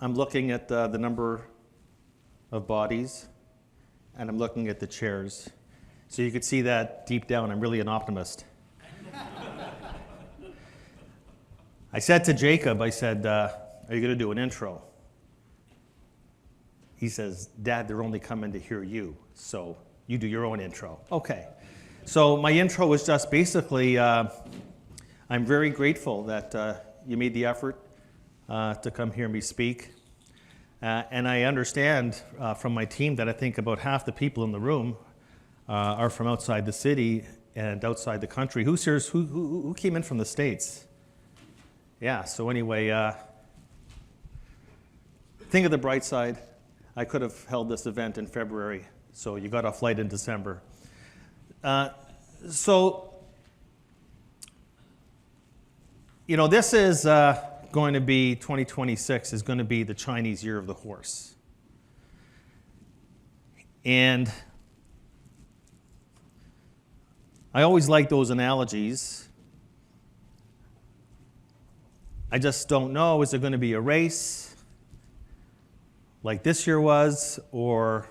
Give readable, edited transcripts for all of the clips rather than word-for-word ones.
I'm looking at the number of bodies, and I'm looking at the chairs. So you could see that deep down, I'm really an optimist. I said to Jacob, I said, are you going to do an intro? He says, Dad, they're only coming to hear you, so you do your own intro. Okay. So my intro was just basically, I'm very grateful that you made the effort to come hear me speak. And I understand from my team that I think about half the people in the room are from outside the city and outside the country. Who came in from the States? Yeah, so anyway, think of the bright side. I could have held this event in February, so you got a flight in December. This is going to be, 2026 is going to be the Chinese year of the horse. And I always like those analogies. I just don't know, is it going to be a race like this year was, or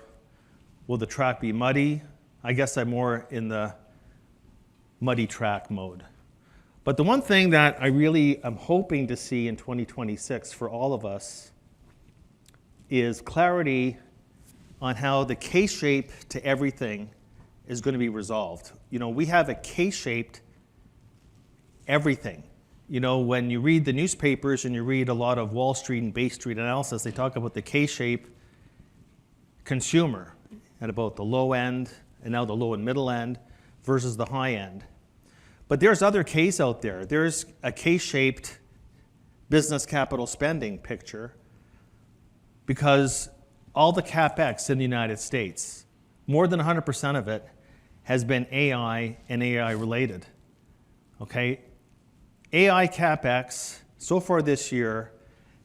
will the track be muddy? I guess I'm more in the muddy track mode. But the one thing that I really am hoping to see in 2026 for all of us is clarity on how the K-shape to everything is going to be resolved. We have a K-shaped everything. When you read the newspapers and you read a lot of Wall Street and Bay Street analysis, they talk about the K-shape consumer and about the low end and now the low and middle end versus the high end. But there's other Ks out there. There's a K-shaped business capital spending picture because all the CapEx in the United States, more than 100% of it, has been AI and AI related. Okay? AI CapEx so far this year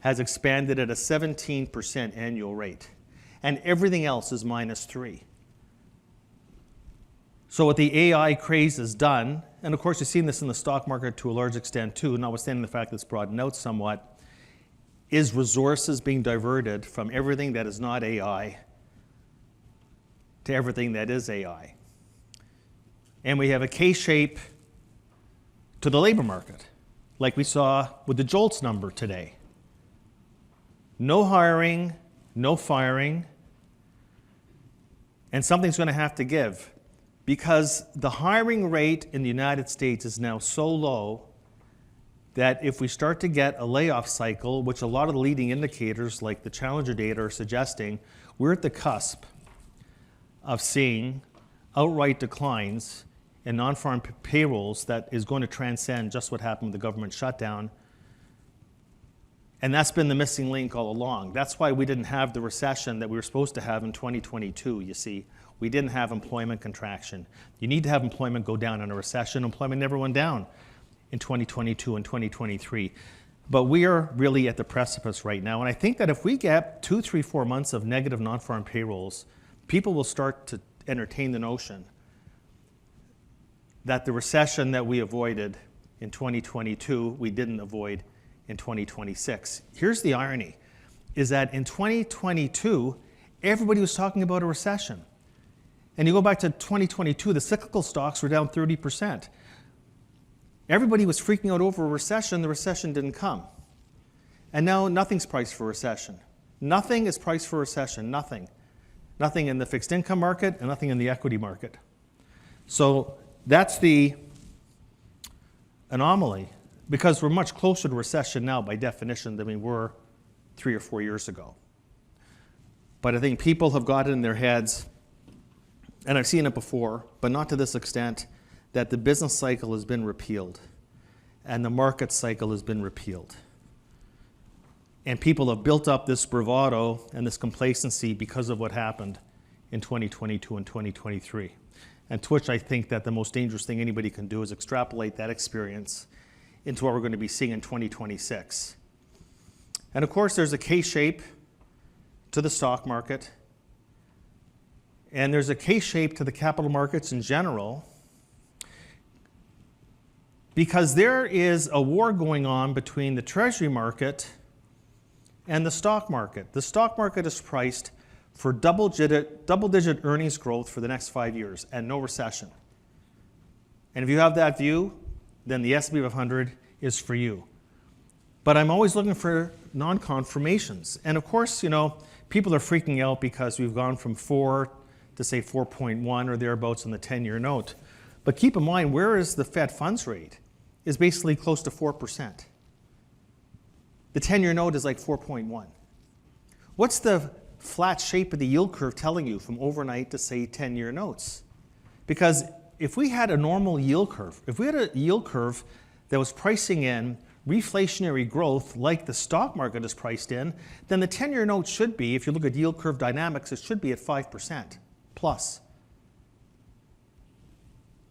has expanded at a 17% annual rate, and everything else is -3. So what the AI craze has done, and of course you've seen this in the stock market to a large extent too, notwithstanding the fact that it's broadened out somewhat, is resources being diverted from everything that is not AI to everything that is AI. And we have a K-shape to the labor market, like we saw with the JOLTS number today. No hiring, no firing, and something's going to have to give because the hiring rate in the United States is now so low that if we start to get a layoff cycle, which a lot of the leading indicators like the Challenger data are suggesting, we're at the cusp of seeing outright declines in non-farm payrolls that is going to transcend just what happened with the government shutdown. And that's been the missing link all along. That's why we didn't have the recession that we were supposed to have in 2022, you see. We didn't have employment contraction. You need to have employment go down in a recession. Employment never went down in 2022 and 2023. But we are really at the precipice right now. And I think that if we get 2, 3, 4 months of negative non-farm payrolls, people will start to entertain the notion that the recession that we avoided in 2022, we didn't avoid in 2026. Here's the irony, is that in 2022, everybody was talking about a recession. And you go back to 2022, the cyclical stocks were down 30%. Everybody was freaking out over a recession, the recession didn't come. And now nothing's priced for recession. Nothing is priced for recession, nothing. Nothing in the fixed income market and nothing in the equity market. So that's the anomaly, because we're much closer to recession now by definition than we were 3 or 4 years ago. But I think people have got it in their heads, and I've seen it before, but not to this extent, that the business cycle has been repealed and the market cycle has been repealed. And people have built up this bravado and this complacency because of what happened in 2022 and 2023. And to which I think that the most dangerous thing anybody can do is extrapolate that experience into what we're going to be seeing in 2026. And of course, there's a K-shape to the stock market, and there's a K-shape to the capital markets in general, because there is a war going on between the treasury market and the stock market. The stock market is priced for double-digit earnings growth for the next 5 years and no recession. And if you have that view, then the S&P 500 is for you. But I'm always looking for non-confirmations. And of course, people are freaking out because we've gone from 4 to say 4.1 or thereabouts on the 10-year note. But keep in mind, where is the Fed funds rate? Is basically close to 4%. The 10-year note is like 4.1. What's the flat shape of the yield curve telling you from overnight to say 10-year notes? Because if we had a normal yield curve, if we had a yield curve that was pricing in reflationary growth like the stock market is priced in, then the 10-year note should be, if you look at yield curve dynamics, it should be at 5% plus.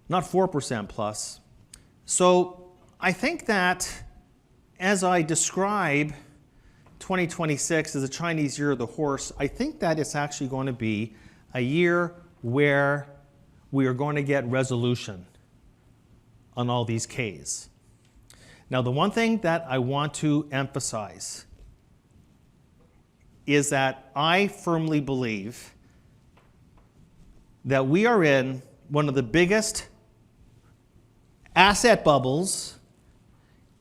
Not 4% plus. So I think that as I describe 2026 as a Chinese year of the horse, I think that it's actually going to be a year where we are going to get resolution on all these Ks. Now, the one thing that I want to emphasize is that I firmly believe that we are in one of the biggest asset bubbles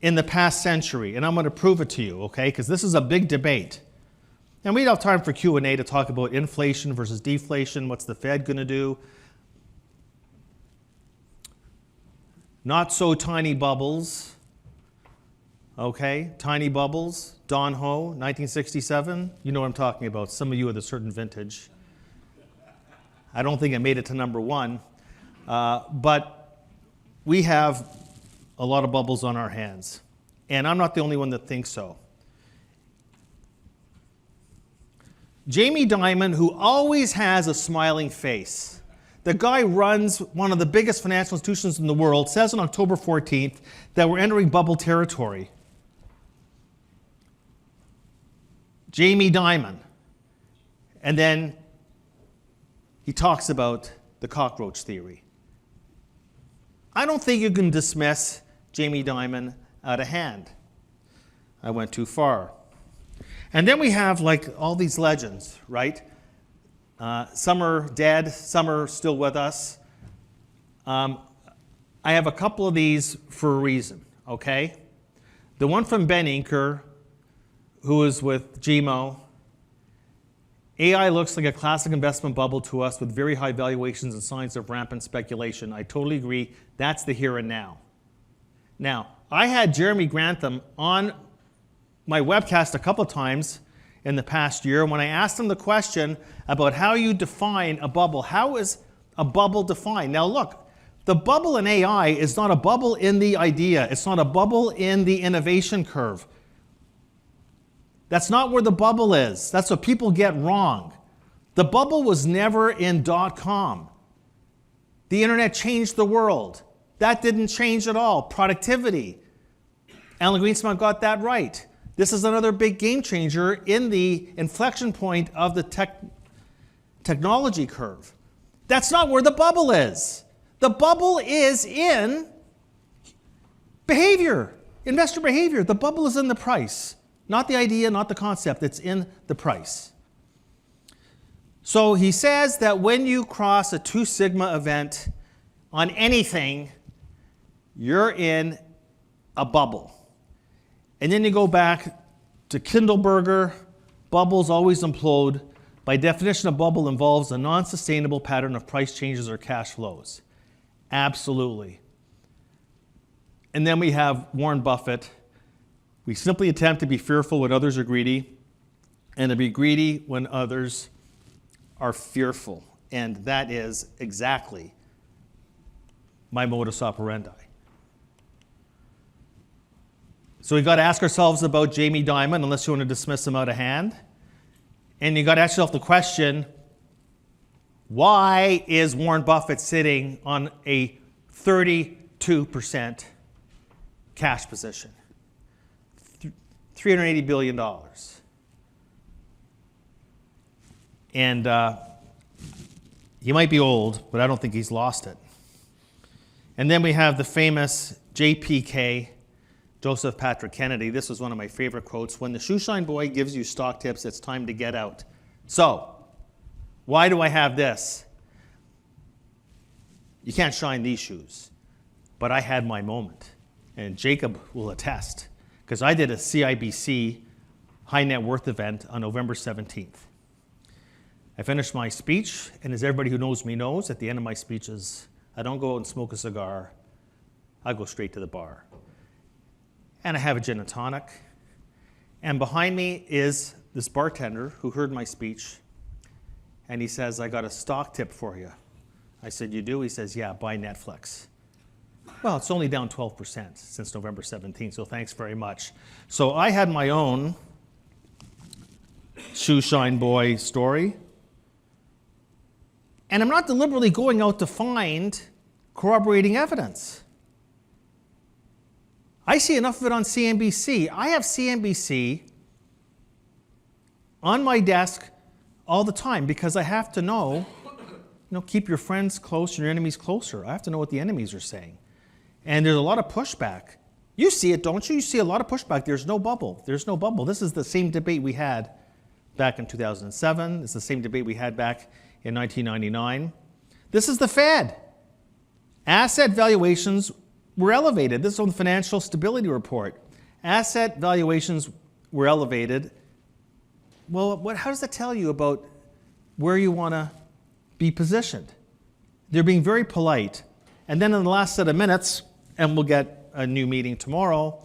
in the past century, and I'm going to prove it to you, okay? Because this is a big debate. And we don't have time for Q&A to talk about inflation versus deflation, what's the Fed going to do. Not so tiny bubbles, okay? Tiny bubbles, Don Ho, 1967. You know what I'm talking about. Some of you are the certain vintage. I don't think it made it to number one, but we have a lot of bubbles on our hands. And I'm not the only one that thinks so. Jamie Dimon, who always has a smiling face, the guy runs one of the biggest financial institutions in the world, says on October 14th that we're entering bubble territory. Jamie Dimon. And then he talks about the cockroach theory. I don't think you can dismiss Jamie Dimon out of hand. I went too far. And then we have like all these legends, right? Some are dead, some are still with us. I have a couple of these for a reason, okay? The one from Ben Inker, who was with GMO. AI looks like a classic investment bubble to us with very high valuations and signs of rampant speculation. I totally agree. That's the here and now. Now, I had Jeremy Grantham on my webcast a couple of times in the past year when I asked him the question about how you define a bubble. How is a bubble defined? Now look, the bubble in AI is not a bubble in the idea. It's not a bubble in the innovation curve. That's not where the bubble is. That's what people get wrong. The bubble was never in .com. The internet changed the world. That didn't change at all. Productivity. Alan Greenspan got that right. This is another big game changer in the inflection point of the technology curve. That's not where the bubble is. The bubble is in behavior, investor behavior. The bubble is in the price. Not the idea, not the concept. It's in the price. So he says that when you cross a 2 sigma event on anything, you're in a bubble. And then you go back to Kindleberger, bubbles always implode. By definition, a bubble involves a non-sustainable pattern of price changes or cash flows. Absolutely. And then we have Warren Buffett. We simply attempt to be fearful when others are greedy and to be greedy when others are fearful. And that is exactly my modus operandi. So we've got to ask ourselves about Jamie Dimon, unless you want to dismiss him out of hand. And you've got to ask yourself the question, why is Warren Buffett sitting on a 32% cash position? $380 billion. And he might be old, but I don't think he's lost it. And then we have the famous JPK, Joseph Patrick Kennedy. This was one of my favorite quotes. When the shoeshine boy gives you stock tips, it's time to get out. So, why do I have this? You can't shine these shoes. But I had my moment. And Jacob will attest. Because I did a CIBC high net worth event on November 17th. I finished my speech, and as everybody who knows me knows, at the end of my speeches, I don't go out and smoke a cigar. I go straight to the bar. And I have a gin and tonic. And behind me is this bartender who heard my speech, and he says, I got a stock tip for you. I said, you do? He says, yeah, buy Netflix. Well, it's only down 12% since November 17th, so thanks very much. So I had my own shoeshine boy story, and I'm not deliberately going out to find corroborating evidence. I see enough of it on CNBC. I have CNBC on my desk all the time because I have to know, keep your friends close, your enemies closer. I have to know what the enemies are saying. And there's a lot of pushback. You see it, don't you? You see a lot of pushback. There's no bubble. There's no bubble. This is the same debate we had back in 2007. It's the same debate we had back in 1999. This is the Fed. Asset valuations were elevated. This is on the Financial Stability Report. Asset valuations were elevated. Well, how does that tell you about where you want to be positioned? They're being very polite. And then in the last set of minutes, and we'll get a new meeting tomorrow,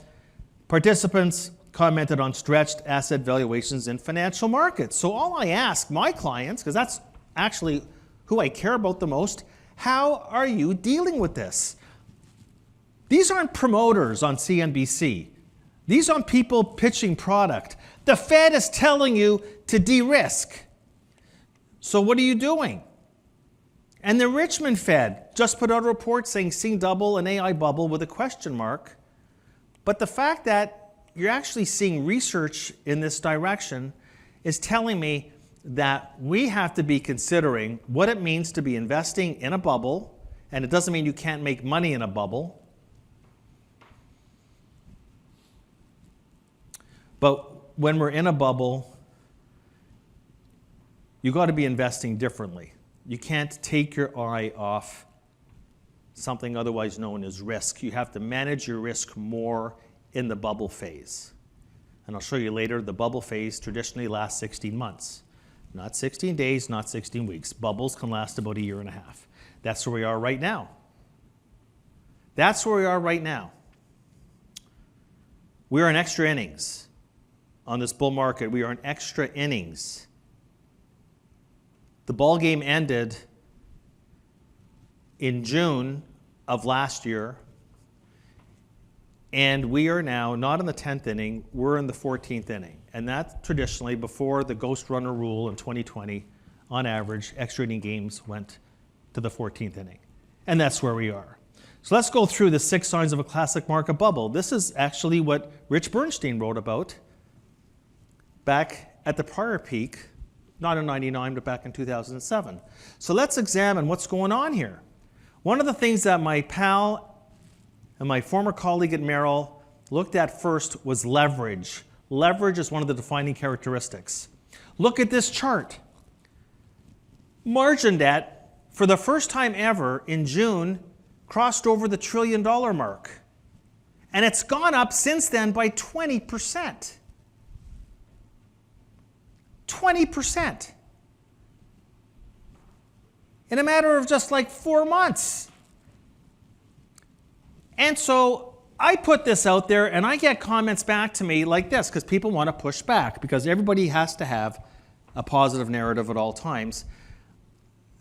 participants commented on stretched asset valuations in financial markets. So all I ask my clients, because that's actually who I care about the most, how are you dealing with this? These aren't promoters on CNBC. These aren't people pitching product. The Fed is telling you to de-risk. So what are you doing? And the Richmond Fed just put out a report saying seeing double an AI bubble with a question mark. But the fact that you're actually seeing research in this direction is telling me that we have to be considering what it means to be investing in a bubble. And it doesn't mean you can't make money in a bubble. But when we're in a bubble, you've got to be investing differently. You can't take your eye off something otherwise known as risk. You have to manage your risk more in the bubble phase. And I'll show you later, the bubble phase traditionally lasts 16 months. Not 16 days, not 16 weeks. Bubbles can last about a year and a half. That's where we are right now. That's where we are right now. We are in extra innings on this bull market. We are in extra innings. The ball game ended in June of last year, and we are now not in the 10th inning, we're in the 14th inning. And that's traditionally, before the ghost runner rule in 2020, on average, extra inning games went to the 14th inning. And that's where we are. So let's go through the 6 signs of a classic market bubble. This is actually what Rich Bernstein wrote about back at the prior peak, not in 99, but back in 2007. So let's examine what's going on here. One of the things that my pal and my former colleague at Merrill looked at first was leverage. Leverage is one of the defining characteristics. Look at this chart. Margin debt, for the first time ever in June, crossed over the $1 trillion mark. And it's gone up since then by 20%. 20% in a matter of just like 4 months. And so I put this out there and I get comments back to me like this because people want to push back because everybody has to have a positive narrative at all times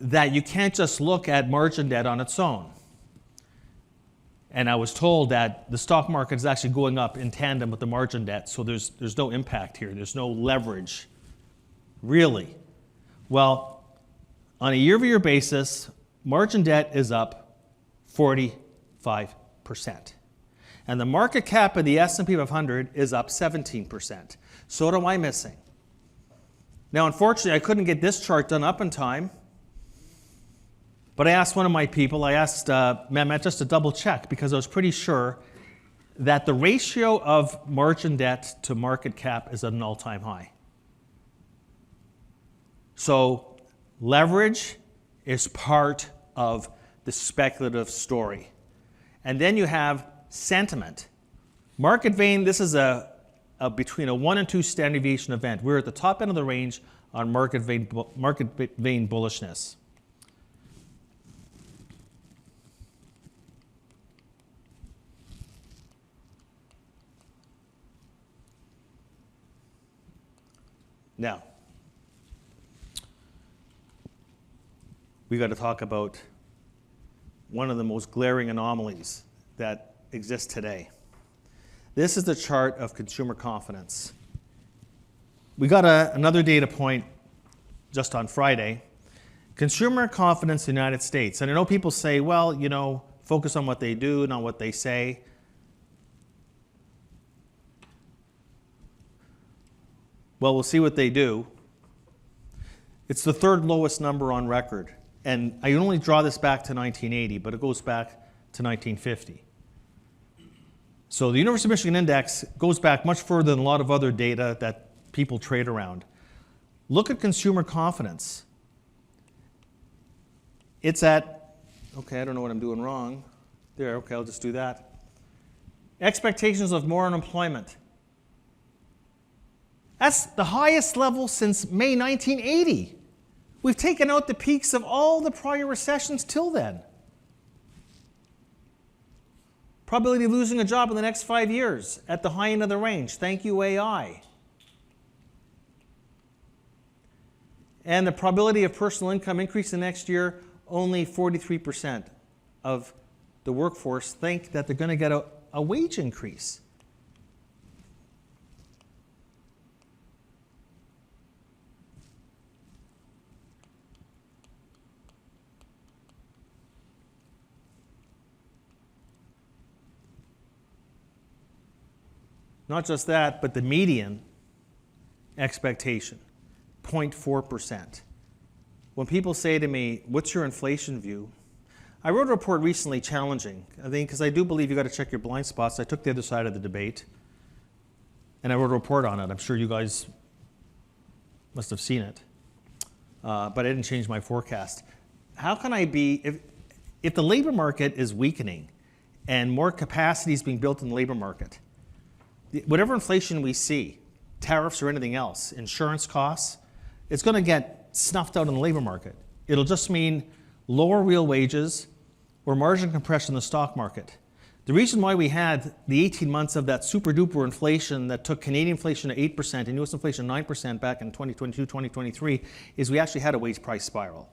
that you can't just look at margin debt on its own. And I was told that the stock market is actually going up in tandem with the margin debt, so there's no impact here. There's no leverage. Really? Well, on a year-over-year basis, margin debt is up 45%. And the market cap of the S&P 500 is up 17%. So what am I missing? Now, unfortunately, I couldn't get this chart done up in time. But I asked one of my people, I asked Mehmet just to double check because I was pretty sure that the ratio of margin debt to market cap is at an all-time high. So leverage is part of the speculative story. And then you have sentiment. Market vein, this is between a 1 and 2 standard deviation event. We're at the top end of the range on market vein bullishness. Now, we got to talk about one of the most glaring anomalies that exists today. This is the chart of consumer confidence. We got another data point just on Friday. Consumer confidence in the United States. And I know people say, well, you know, focus on what they do, not what they say. Well, we'll see what they do. It's the third lowest number on record. And I only draw this back to 1980, but it goes back to 1950. So the University of Michigan Index goes back much further than a lot of other data that people trade around. Look at consumer confidence. It's at, okay, I don't know what I'm doing wrong. There, okay, I'll just do that. Expectations of more unemployment. That's the highest level since May 1980. We've taken out the peaks of all the prior recessions till then. Probability of losing a job in the next 5 years at the high end of the range. Thank you, AI. And the probability of personal income increasing next year, only 43% of the workforce think that they're going to get a wage increase. Not just that, but the median expectation, 0.4%. When people say to me, what's your inflation view? I wrote a report recently challenging, I think, because I do believe you got to check your blind spots. I took the other side of the debate, and I wrote a report on it. I'm sure you guys must have seen it, but I didn't change my forecast. How can I be, if the labor market is weakening and more capacity is being built in the labor market, whatever inflation we see, tariffs or anything else, insurance costs, it's going to get snuffed out in the labor market. It'll just mean lower real wages or margin compression in the stock market. The reason why we had the 18 months of that super duper inflation that took Canadian inflation to 8% and US inflation 9% back in 2022, 2023 is we actually had a wage price spiral.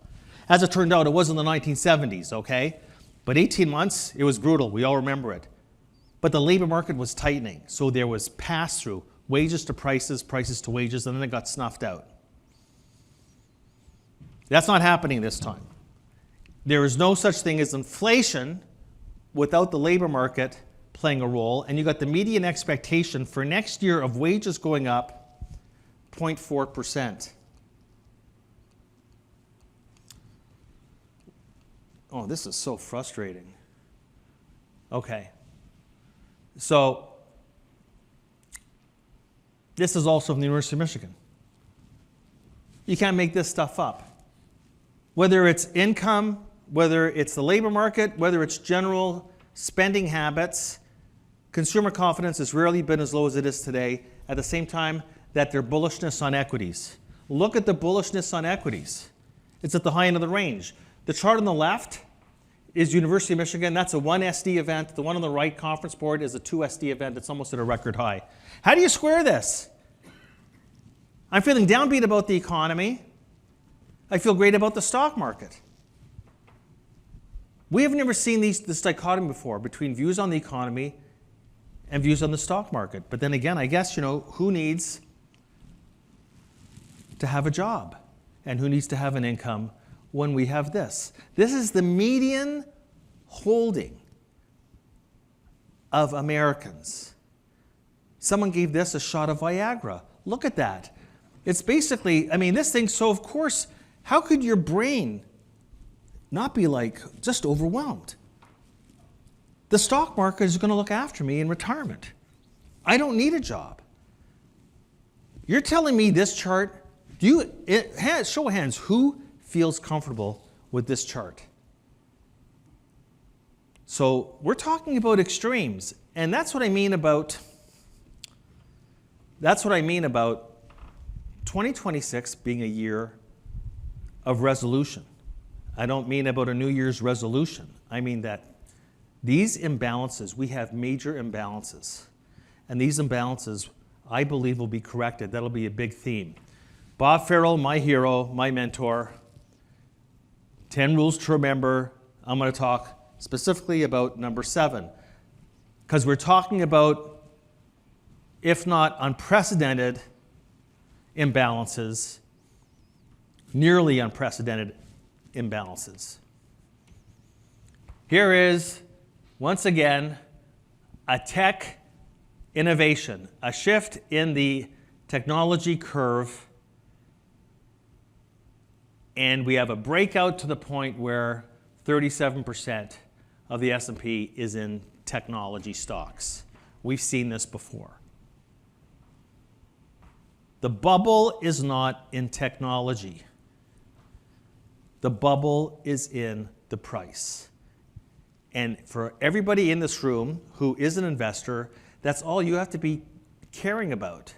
As it turned out, it was in the 1970s, okay? But 18 months, it was brutal. We all remember it. But the labor market was tightening, so there was pass-through, wages to prices, prices to wages, and then it got snuffed out. That's not happening this time. There is no such thing as inflation without the labor market playing a role, and you got the median expectation for next year of wages going up 0.4%. Oh, this is so frustrating. Okay. So, this is also from the University of Michigan. You can't make this stuff up. Whether it's income, whether it's the labor market, whether it's general spending habits, consumer confidence has rarely been as low as it is today, at the same time that their bullishness on equities. Look at the bullishness on equities. It's at the high end of the range. The chart on the left is University of Michigan. That's a 1 SD event. The one on the right, Conference Board, is a 2 SD event. It's almost at a record high. How do you square this? I'm feeling downbeat about the economy. I feel great about the stock market. We have never seen this dichotomy before between views on the economy and views on the stock market. But then again, I guess, who needs to have a job? And who needs to have an income when we have this? This is the median holding of Americans. Someone gave this a shot of Viagra. Look at that. It's basically, this thing, so of course, how could your brain not be just overwhelmed? The stock market is going to look after me in retirement. I don't need a job. You're telling me this chart, show of hands, who feels comfortable with this chart? So we're talking about extremes, and that's what I mean about 2026 being a year of resolution. I don't mean about a New Year's resolution. I mean that these imbalances, we have major imbalances, and these imbalances, I believe, will be corrected. That'll be a big theme. Bob Farrell, my hero, my mentor, 10 rules to remember. I'm going to talk specifically about number 7, because we're talking about, if not unprecedented imbalances, nearly unprecedented imbalances. Here is, once again, a tech innovation, a shift in the technology curve, and we have a breakout to the point where 37% of the S&P is in technology stocks. We've seen this before. The bubble is not in technology. The bubble is in the price. And for everybody in this room who is an investor, that's all you have to be caring about.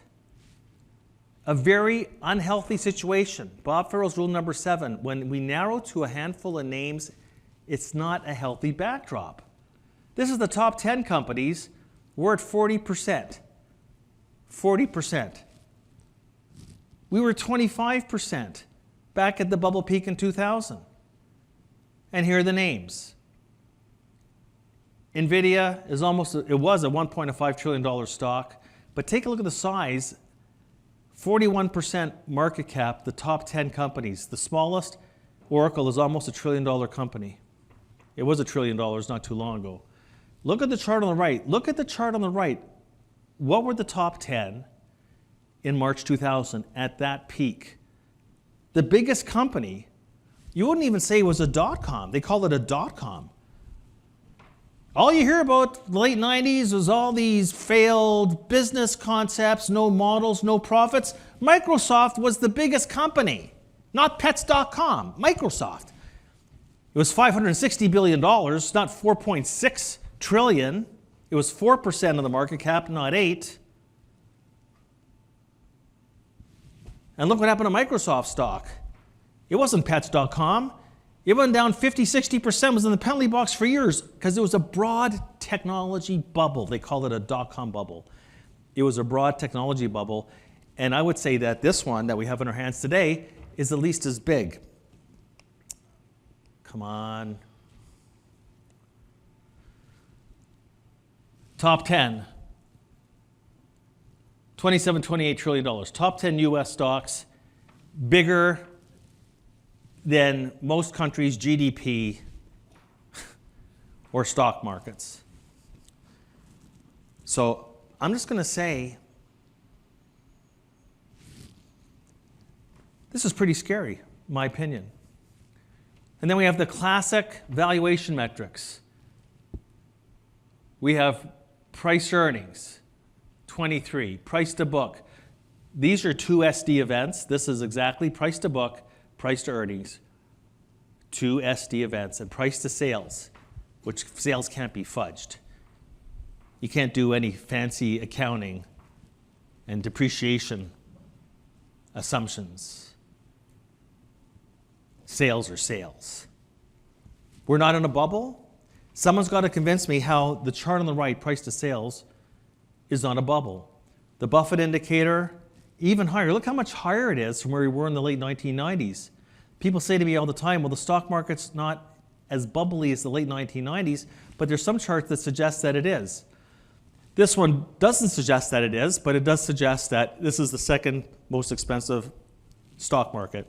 A very unhealthy situation. Bob Farrell's rule number 7, when we narrow to a handful of names, it's not a healthy backdrop. This is the top 10 companies. We're at 40%. 40%. We were 25% back at the bubble peak in 2000. And here are the names. NVIDIA was a $1.5 trillion stock, but take a look at the size. 41% market cap, the top 10 companies. The smallest, Oracle, is almost $1 trillion company. It was $1 trillion not too long ago. Look at the chart on the right. Look at the chart on the right. What were the top 10 in March 2000 at that peak? The biggest company, you wouldn't even say it was a dot-com. They called it a dot-com. All you hear about the late 90s was all these failed business concepts, no models, no profits. Microsoft was the biggest company, not pets.com, Microsoft. It was $560 billion, not $4.6 trillion. It was 4% of the market cap, not 8%. And look what happened to Microsoft stock. It wasn't pets.com. It went down 50, 60%, was in the penalty box for years because it was a broad technology bubble. They called it a dot-com bubble. It was a broad technology bubble. And I would say that this one that we have in our hands today is at least as big. Come on. Top 10. $27, $28 trillion. Top 10 US stocks, bigger than most countries' GDP or stock markets. So I'm just going to say, this is pretty scary, in my opinion. And then we have the classic valuation metrics. We have price earnings, 23, price to book. These are two SD events. This is exactly price to book, price to earnings, two SD events, and price to sales, which sales can't be fudged. You can't do any fancy accounting and depreciation assumptions. Sales are sales. We're not in a bubble. Someone's got to convince me how the chart on the right, price to sales, is not a bubble. The Buffett indicator, even higher. Look how much higher it is from where we were in the late 1990s. People say to me all the time, well, the stock market's not as bubbly as the late 1990s, but there's some charts that suggest that it is. This one doesn't suggest that it is, but it does suggest that this is the second most expensive stock market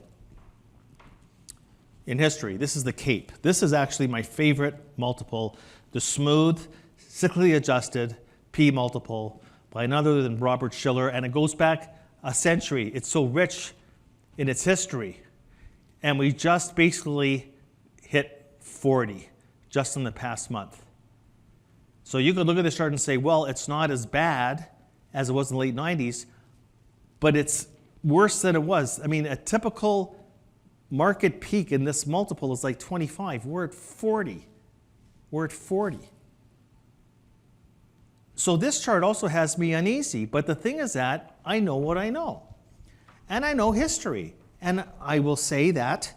in history. This is the CAPE. This is actually my favorite multiple, the smooth, cyclically adjusted P multiple by none other than Robert Shiller, and it goes back a century. It's so rich in its history. And we just basically hit 40 just in the past month. So you could look at this chart and say, well, it's not as bad as it was in the late 90s, but it's worse than it was. I mean, a typical market peak in this multiple is like 25. We're at 40. We're at 40. So this chart also has me uneasy. But the thing is that I know what I know. And I know history. And I will say that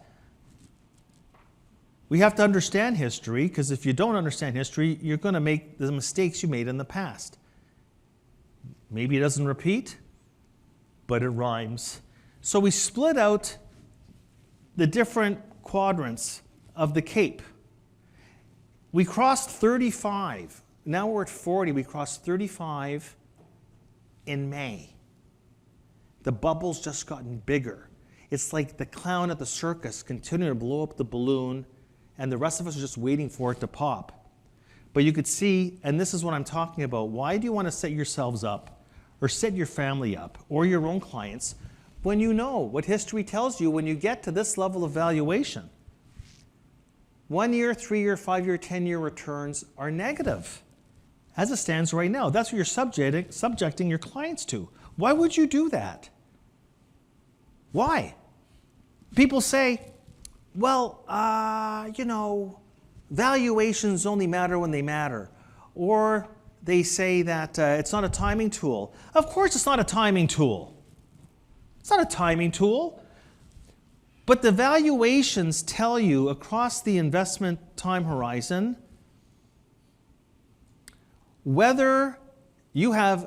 we have to understand history, because if you don't understand history, you're going to make the mistakes you made in the past. Maybe it doesn't repeat, but it rhymes. So we split out the different quadrants of the Cape. We crossed 35. Now we're at 40. We crossed 35 in May. The bubble's just gotten bigger. It's like the clown at the circus continuing to blow up the balloon, and the rest of us are just waiting for it to pop. But you could see, and this is what I'm talking about, why do you want to set yourselves up or set your family up or your own clients when you know what history tells you when you get to this level of valuation? 1 year, 3 year, 5 year, 10-year returns are negative as it stands right now. That's what you're subjecting your clients to. Why would you do that? Why? People say, well, you know, valuations only matter when they matter. Or they say that it's not a timing tool. Of course it's not a timing tool. It's not a timing tool. But the valuations tell you across the investment time horizon whether you have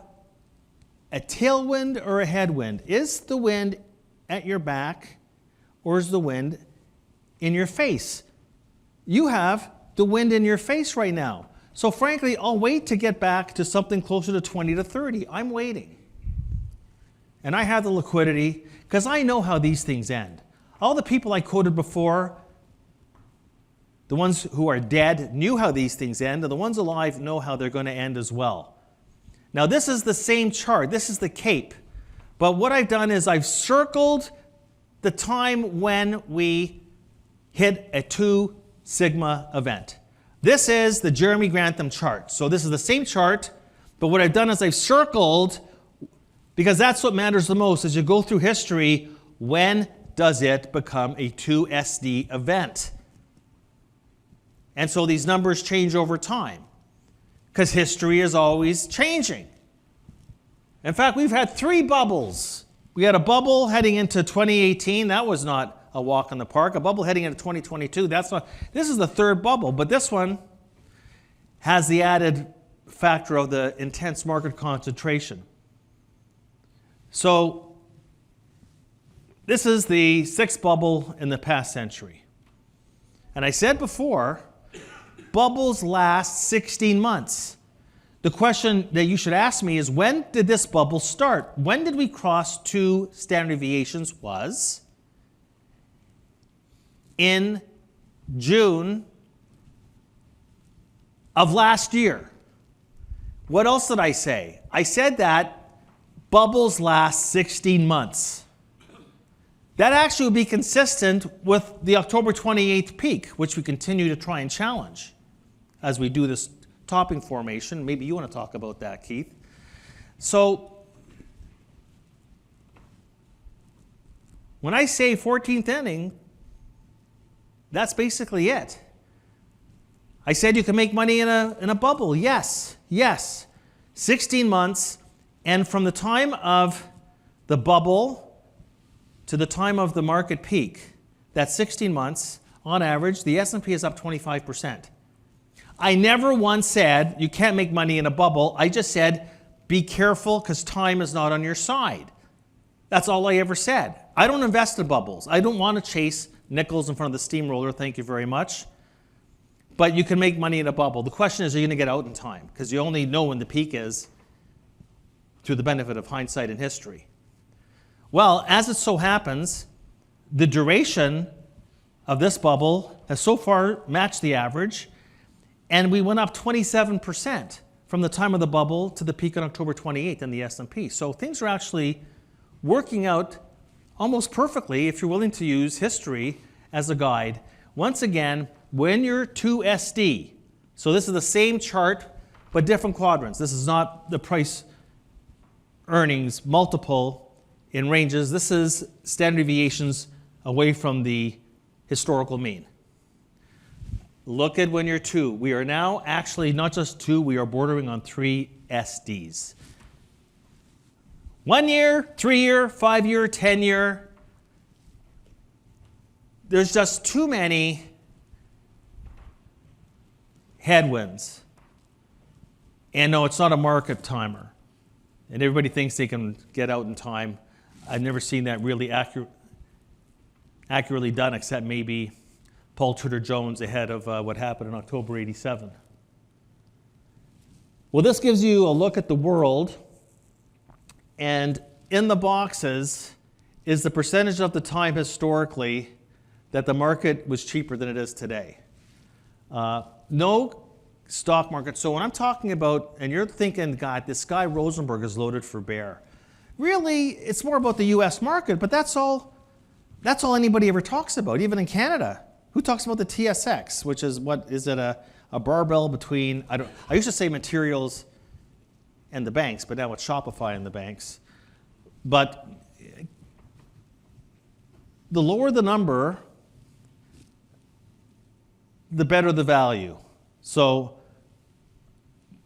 a tailwind or a headwind. Is the wind at your back or is the wind in your face? You have the wind in your face right now. So frankly, I'll wait to get back to something closer to 20 to 30. I'm waiting. And I have the liquidity because I know how these things end. All the people I quoted before, the ones who are dead knew how these things end, and the ones alive know how they're going to end as well. Now this is the same chart. This is the Cape. But what I've done is I've circled the time when we hit a 2 sigma event. This is the Jeremy Grantham chart. So this is the same chart, but what I've done is I've circled, because that's what matters the most as you go through history, when does it become a 2SD event? And so these numbers change over time, because history is always changing. In fact, we've had 3 bubbles. We had a bubble heading into 2018. That was not a walk in the park. A bubble heading into 2022. That's not. This is the 3rd bubble, but this one has the added factor of the intense market concentration. So this is the 6th bubble in the past century. And I said before, bubbles last 16 months. The question that you should ask me is, when did this bubble start? When did we cross 2 standard deviations? Was in June of last year. What else did I say? I said that bubbles last 16 months. That actually would be consistent with the October 28th peak, which we continue to try and challenge as we do this topping formation. Maybe you want to talk about that, Keith. So when I say 14th inning, that's basically it. I said you can make money in a bubble. Yes, yes. 16 months, and from the time of the bubble to the time of the market peak, that's 16 months, on average, the S&P is up 25%. I never once said you can't make money in a bubble. I just said be careful because time is not on your side. That's all I ever said. I don't invest in bubbles. I don't want to chase nickels in front of the steamroller, thank you very much. But you can make money in a bubble. The question is, are you going to get out in time? Because you only know when the peak is through the benefit of hindsight and history. Well, as it so happens, the duration of this bubble has so far matched the average, and we went up 27% from the time of the bubble to the peak on October 28th in the S&P. So things are actually working out almost perfectly if you're willing to use history as a guide. Once again, when you're 2SD, so this is the same chart, but different quadrants. This is not the price earnings multiple in ranges. This is standard deviations away from the historical mean. Look at when you're 2. We are now actually not just 2, we are bordering on 3 SDs. 1 year, 3 year, 5 year, 10 year. There's just too many headwinds. And no, it's not a market timer. And everybody thinks they can get out in time. I've never seen that really accurately done, except maybe Paul Tudor Jones ahead of what happened in October '87. Well, this gives you a look at the world, and in the boxes is the percentage of the time historically that the market was cheaper than it is today. No stock market. So when I'm talking about, and you're thinking, God, this guy Rosenberg is loaded for bear. Really, it's more about the US market, but that's all anybody ever talks about, even in Canada. Who talks about the TSX, which is what, is it a barbell between, I used to say materials and the banks, but now it's Shopify and the banks. But the lower the number, the better the value. So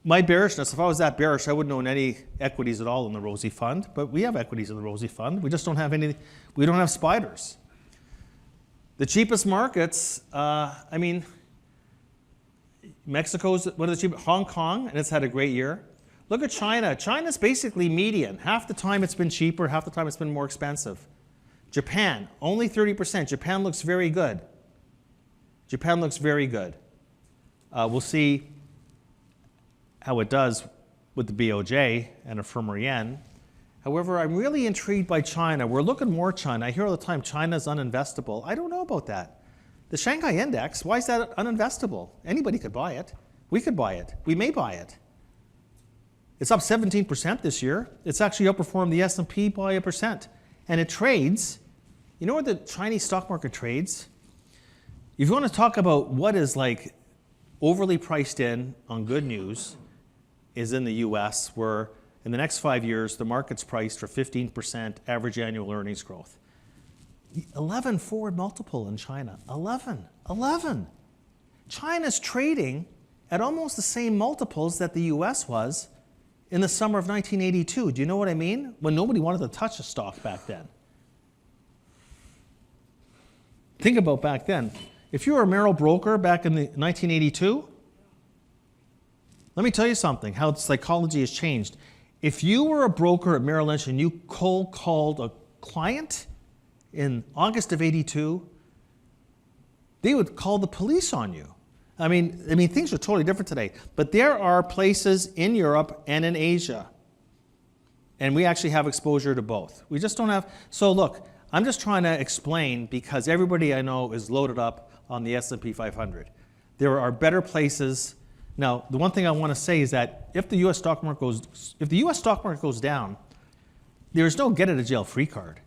my bearishness, if I was that bearish, I wouldn't own any equities at all in the Rosie Fund, but we have equities in the Rosie Fund. We just don't have any, we don't have spiders. The cheapest markets, I mean, Mexico's one of the cheapest, Hong Kong, and it's had a great year. Look at China. China's basically median. Half the time it's been cheaper, half the time it's been more expensive. Japan, only 30%. Japan looks very good. Japan looks very good. We'll see how it does with the BOJ and a firmer yen. However, I'm really intrigued by China. We're looking more China. I hear all the time China's uninvestable. I don't know about that. The Shanghai Index, why is that uninvestable? Anybody could buy it. We could buy it. We may buy it. It's up 17% this year. It's actually outperformed the S&P by 1%. And it trades. You know where the Chinese stock market trades? If you want to talk about what is like overly priced in on good news, is in the US, where in the next 5 years, the market's priced for 15% average annual earnings growth. 11 forward multiple in China. 11. China's trading at almost the same multiples that the US was in the summer of 1982. Do you know what I mean? When nobody wanted to touch a stock back then. Think about back then. If you were a Merrill broker back in 1982, let me tell you something, how psychology has changed. If you were a broker at Merrill Lynch and you cold called a client in August of '82, they would call the police on you. I mean, things are totally different today. But there are places in Europe and in Asia, and we actually have exposure to both. We just don't have. So look, I'm just trying to explain, because everybody I know is loaded up on the S&P 500. There are better places. Now, the one thing I want to say is that if the U.S. stock market goes down, there is no get-out-of-jail-free card.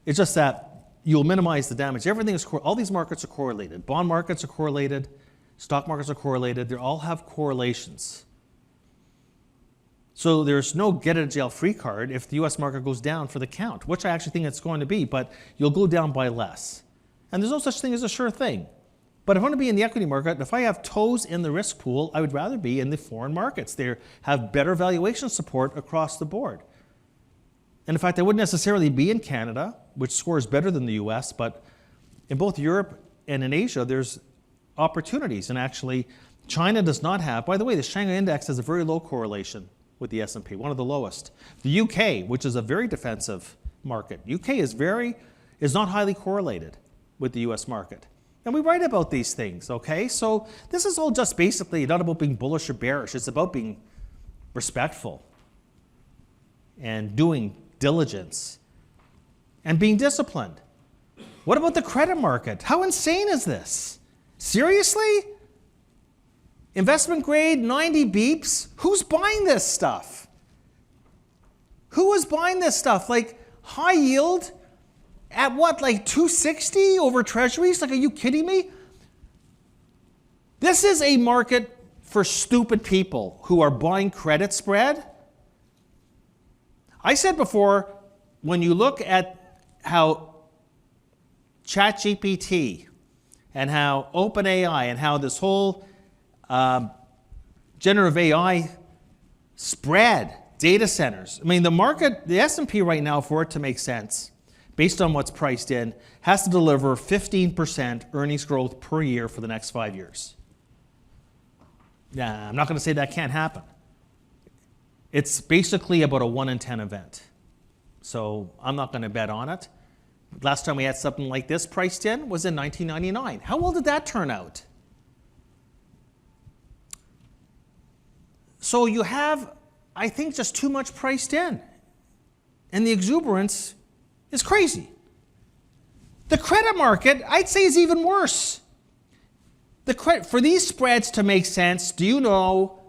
It's just that you'll minimize the damage. Everything is all these markets are correlated. Bond markets are correlated. Stock markets are correlated. They all have correlations. So there's no get-out-of-jail-free card if the U.S. market goes down for the count, which I actually think it's going to be, but you'll go down by less. And there's no such thing as a sure thing. But if I want to be in the equity market, if I have toes in the risk pool, I would rather be in the foreign markets. They have better valuation support across the board. And in fact, I wouldn't necessarily be in Canada, which scores better than the US, but in both Europe and in Asia, there's opportunities. And actually, China does not have, by the way, the Shanghai Index has a very low correlation with the S&P, one of the lowest. The UK, which is a very defensive market, UK is not highly correlated with the US market. And we write about these things, okay? So this is all just basically not about being bullish or bearish. It's about being respectful and doing diligence and being disciplined. What about the credit market? How insane is this? Seriously? Investment grade, 90 beeps? Who's buying this stuff? Who is buying this stuff? Like high yield? At what, like 260 over treasuries? Like, are you kidding me? This is a market for stupid people who are buying credit spread. I said before, when you look at how ChatGPT and how OpenAI and how this whole generative AI spread, data centers. I mean, the market, the S&P right now, for it to make sense, based on what's priced in, has to deliver 15% earnings growth per year for the next 5 years. Nah, I'm not going to say that can't happen. It's basically about a 1 in 10 event. So I'm not going to bet on it. Last time we had something like this priced in was in 1999. How well did that turn out? So you have, I think, just too much priced in. And the exuberance is crazy. The credit market, I'd say, is even worse. For these spreads to make sense, do you know,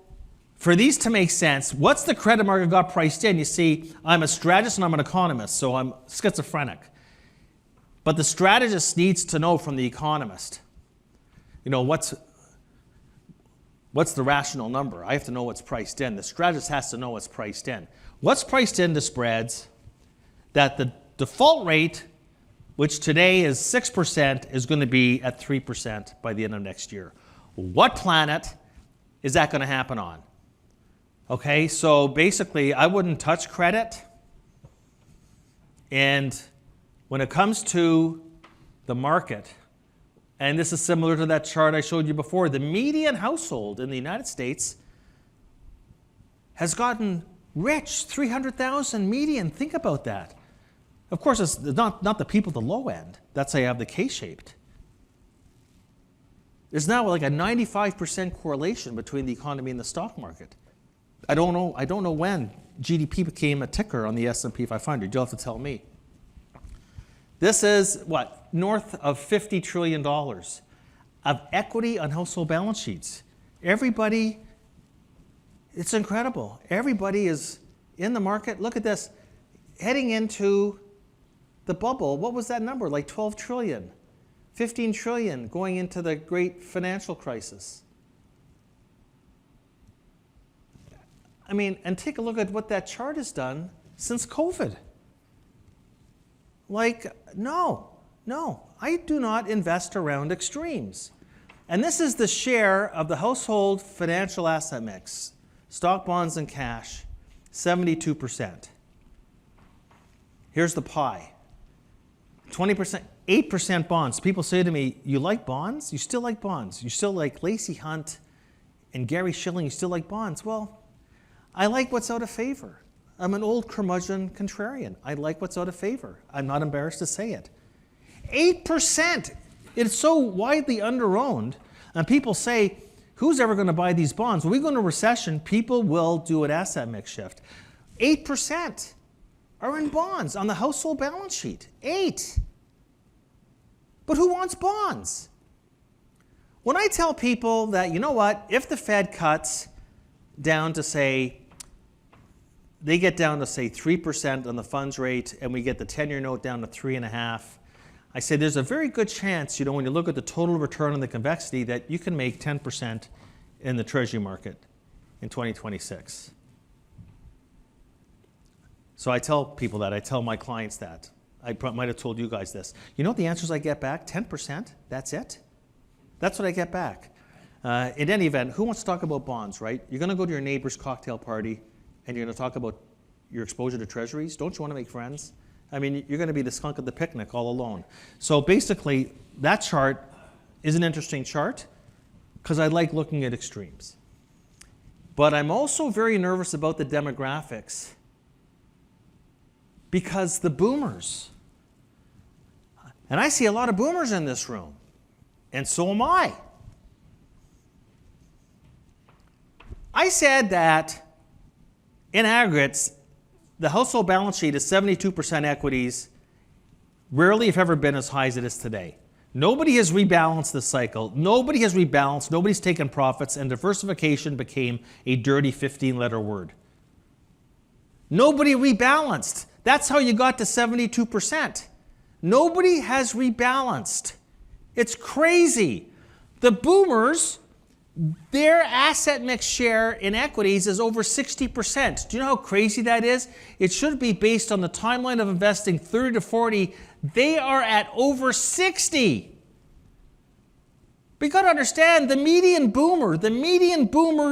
for these to make sense, what's the credit market got priced in? You see, I'm a strategist and I'm an economist, so I'm schizophrenic. But the strategist needs to know from the economist, you know, what's the rational number? I have to know what's priced in. The strategist has to know what's priced in. What's priced into spreads? That the default rate, which today is 6%, is going to be at 3% by the end of next year. What planet is that going to happen on? Okay, so basically, I wouldn't touch credit. And when it comes to the market, and this is similar to that chart I showed you before, the median household in the United States has gotten rich, 300,000 median. Think about that. Of course, it's not the people at the low end. That's how you have the K-shaped. There's now like a 95% correlation between the economy and the stock market. I don't know when GDP became a ticker on the S&P 500. You'll have to tell me. This is what? North of $50 trillion of equity on household balance sheets. Everybody, it's incredible. Everybody is in the market. Look at this. Heading into the bubble, what was that number? Like 12 trillion, 15 trillion going into the great financial crisis. I mean, and take a look at what that chart has done since COVID. Like, no, I do not invest around extremes. And this is the share of the household financial asset mix, stock, bonds, and cash, 72%. Here's the pie. 20%, 8% bonds. People say to me, you like bonds? You still like bonds? You still like Lacey Hunt and Gary Schilling? You still like bonds? Well, I like what's out of favor. I'm an old curmudgeon contrarian. I like what's out of favor. I'm not embarrassed to say it. 8%. It's so widely underowned. And people say, who's ever going to buy these bonds? When we go into recession, people will do an asset mix shift. 8% are in bonds on the household balance sheet. 8. But who wants bonds? When I tell people that, you know what, if the Fed cuts down to say, they get down to say 3% on the funds rate and we get the 10-year note down to 3.5%, I say there's a very good chance, you know, when you look at the total return on the convexity, that you can make 10% in the treasury market in 2026. So I tell people that, I tell my clients that. I might have told you guys this. You know what the answers I get back? 10%, that's it. That's what I get back. In any event, who wants to talk about bonds, right? You're going to go to your neighbor's cocktail party and you're going to talk about your exposure to treasuries. Don't you want to make friends? I mean, you're going to be the skunk at the picnic all alone. So basically, that chart is an interesting chart because I like looking at extremes. But I'm also very nervous about the demographics because the boomers, and I see a lot of boomers in this room, and so am I. I said that in aggregates, the household balance sheet is 72% equities, rarely if ever been as high as it is today. Nobody has rebalanced this cycle. Nobody has rebalanced. Nobody's taken profits, and diversification became a dirty 15-letter word. Nobody rebalanced. That's how you got to 72%. Nobody has rebalanced. It's crazy. The boomers their asset mix share in equities is over 60%. Do you know how crazy that is? It should be based on the timeline of investing 30 to 40. They are at over 60. But you got to understand, the median boomer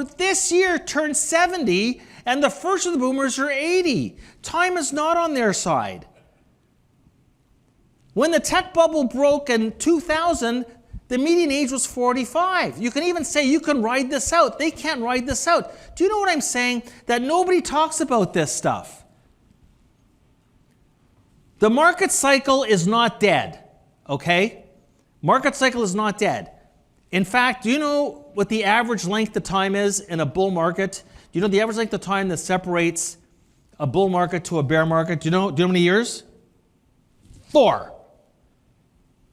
this year turned 70, and the first of the boomers are 80. Time is not on their side. When the tech bubble broke in 2000, the median age was 45. You can even say you can ride this out. They can't ride this out. Do you know what I'm saying? That nobody talks about this stuff. The market cycle is not dead, okay? Market cycle is not dead. In fact, do you know what the average length of time is in a bull market? Do you know the average length of time that separates a bull market to a bear market? Do you know how many years? 4.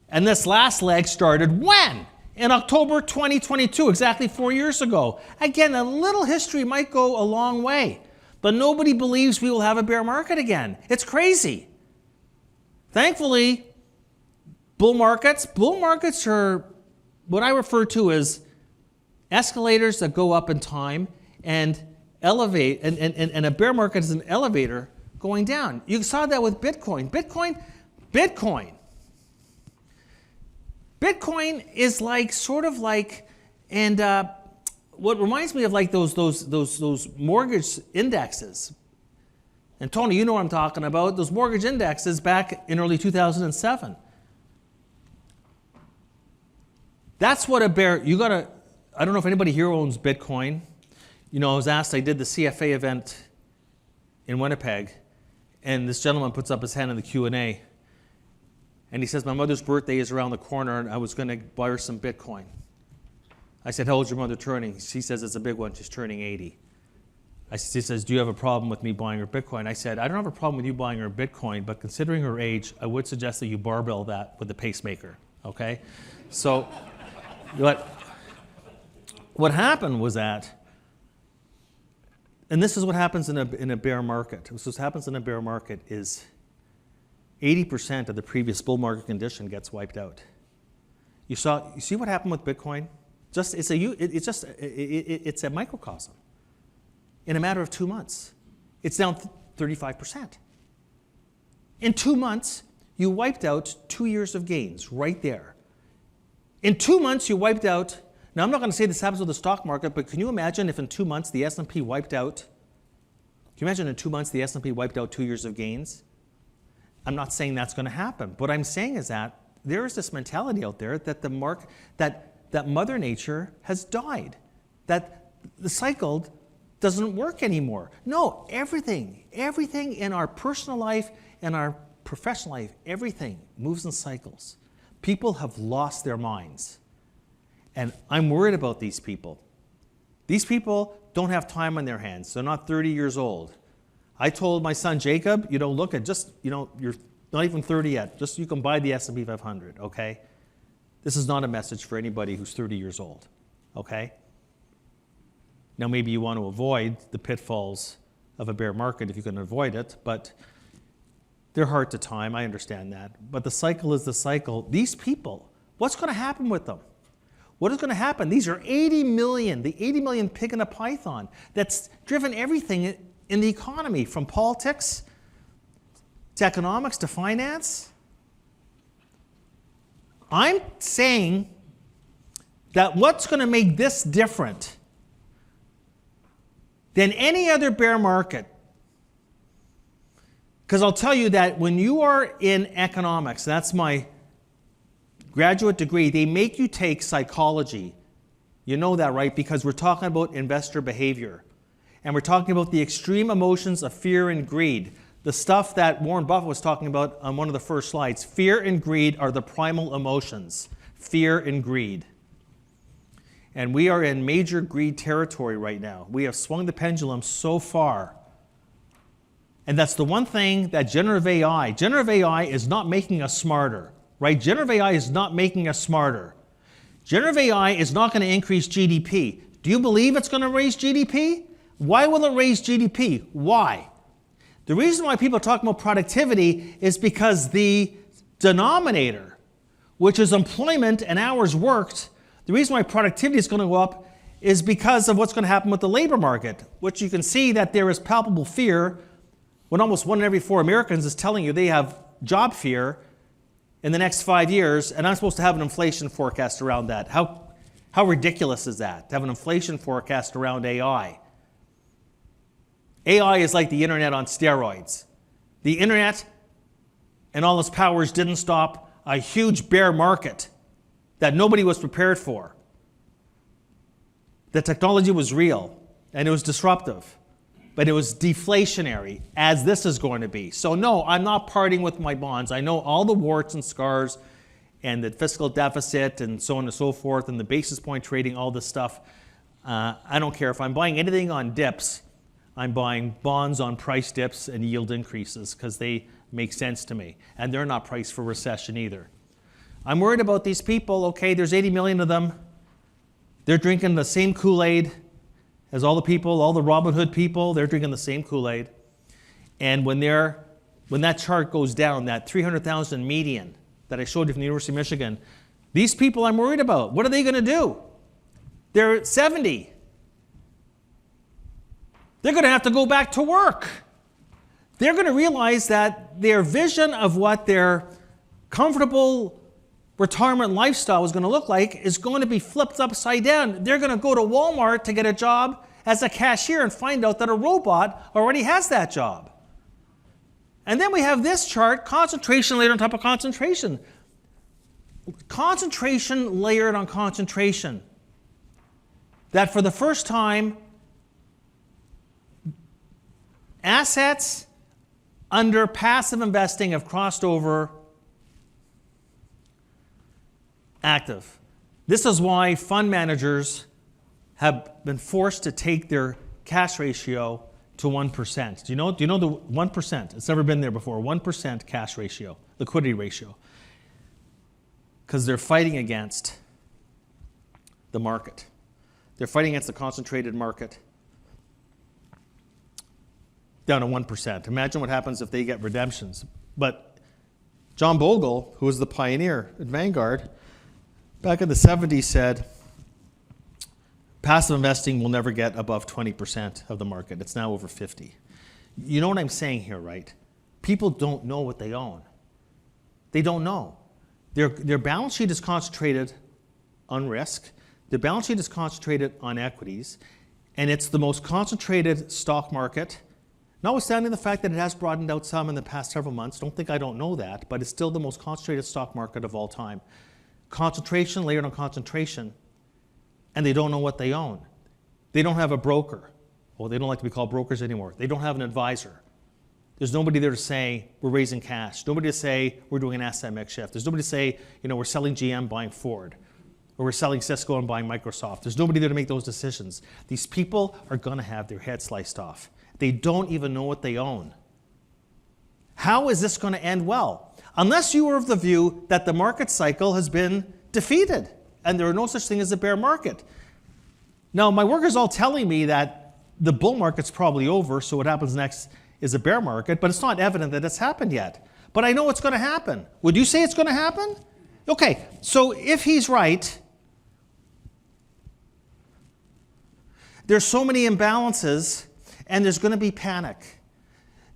And this last leg started when? In October 2022, exactly 4 years ago. Again, a little history might go a long way, but nobody believes we will have a bear market again. It's crazy. Thankfully, bull markets are what I refer to as escalators that go up in time and elevate, and a bear market is an elevator going down. You saw that with Bitcoin. Bitcoin is what reminds me of like those mortgage indexes. And Tony, you know what I'm talking about, those mortgage indexes back in early 2007. That's what a bear, I don't know if anybody here owns Bitcoin. You know, I was asked, I did the CFA event in Winnipeg, and this gentleman puts up his hand in the Q&A, and he says, my mother's birthday is around the corner, and I was going to buy her some Bitcoin. I said, how old's your mother turning? She says, it's a big one, she's turning 80. She says, do you have a problem with me buying her Bitcoin? I said, I don't have a problem with you buying her Bitcoin, but considering her age, I would suggest that you barbell that with the pacemaker, okay? So what happened was that, and this is what happens in a bear market. What happens in a bear market is 80% of the previous bull market condition gets wiped out. You see what happened with Bitcoin? It's a microcosm. In a matter of 2 months, it's down 35%. In 2 months, you wiped out 2 years of gains right there. In 2 months, you wiped out, now I'm not going to say this happens with the stock market, but can you imagine if in 2 months the S&P wiped out, can you imagine in 2 months the S&P wiped out 2 years of gains? I'm not saying that's going to happen. What I'm saying is that there is this mentality out there that that Mother Nature has died, that the cycle doesn't work anymore. No, everything in our personal life and our professional life, everything moves in cycles. People have lost their minds. And I'm worried about these people. These people don't have time on their hands. They're not 30 years old. I told my son Jacob, look at you're not even 30 yet. Just you can buy the S&P 500, okay? This is not a message for anybody who's 30 years old, okay? Now maybe you want to avoid the pitfalls of a bear market if you can avoid it, but they're hard to time, I understand that. But the cycle is the cycle. These people, what's going to happen with them? What is going to happen? These are 80 million, the 80 million pig in a python that's driven everything in the economy, from politics to economics to finance. I'm saying that what's going to make this different than any other bear market, because I'll tell you that when you are in economics, that's my graduate degree, they make you take psychology. You know that, right? Because we're talking about investor behavior. And we're talking about the extreme emotions of fear and greed. The stuff that Warren Buffett was talking about on one of the first slides. Fear and greed are the primal emotions. Fear and greed. And we are in major greed territory right now. We have swung the pendulum so far. And that's the one thing that generative AI is not making us smarter, right? Generative AI is not making us smarter. Generative AI is not going to increase GDP. Do you believe it's going to raise GDP? Why will it raise GDP? Why? The reason why people talk about productivity is because the denominator, which is employment and hours worked, the reason why productivity is going to go up is because of what's going to happen with the labor market, which you can see that there is palpable fear when almost 1 in every 4 Americans is telling you they have job fear in the next 5 years, and I'm supposed to have an inflation forecast around that. How ridiculous is that, to have an inflation forecast around AI? AI is like the internet on steroids. The internet and all its powers didn't stop a huge bear market that nobody was prepared for. The technology was real, and it was disruptive, but it was deflationary, as this is going to be. So no, I'm not parting with my bonds. I know all the warts and scars and the fiscal deficit and so on and so forth and the basis point trading, all this stuff. I don't care. If I'm buying anything on dips, I'm buying bonds on price dips and yield increases because they make sense to me. And they're not priced for recession either. I'm worried about these people. Okay, there's 80 million of them. They're drinking the same Kool-Aid as all the people, all the Robin Hood people. They're drinking the same Kool-Aid. And when that chart goes down, that 300,000 median that I showed you from the University of Michigan, these people I'm worried about. What are they going to do? They're 70. They're going to have to go back to work. They're going to realize that their vision of what their comfortable retirement lifestyle is going to look like is going to be flipped upside down. They're going to go to Walmart to get a job as a cashier and find out that a robot already has that job. And then we have this chart, concentration layered on top of concentration. Concentration layered on concentration. That for the first time, assets under passive investing have crossed over active. This is why fund managers have been forced to take their cash ratio to 1%. Do you know the 1%? It's never been there before. 1% cash ratio, liquidity ratio. Because they're fighting against the market. They're fighting against the concentrated market down to 1%. Imagine what happens if they get redemptions. But John Bogle, who was the pioneer at Vanguard, back in the 70s said, passive investing will never get above 20% of the market. It's now over 50. You know what I'm saying here, right? People don't know what they own. They don't know. Their balance sheet is concentrated on risk. Their balance sheet is concentrated on equities. And it's the most concentrated stock market, notwithstanding the fact that it has broadened out some in the past several months. Don't think I don't know that, but it's still the most concentrated stock market of all time. Concentration layered on concentration, and they don't know what they own. They don't have a broker. Well, they don't like to be called brokers anymore. They don't have an advisor. There's nobody there to say, we're raising cash. Nobody to say, we're doing an asset mix shift. There's nobody to say, we're selling GM, buying Ford. Or we're selling Cisco and buying Microsoft. There's nobody there to make those decisions. These people are going to have their head sliced off. They don't even know what they own. How is this going to end well? Unless you are of the view that the market cycle has been defeated and there are no such thing as a bear market. Now, my work is all telling me that the bull market's probably over, so what happens next is a bear market, but it's not evident that it's happened yet. But I know it's going to happen. Would you say it's going to happen? Okay, so if he's right, there's so many imbalances and there's going to be panic.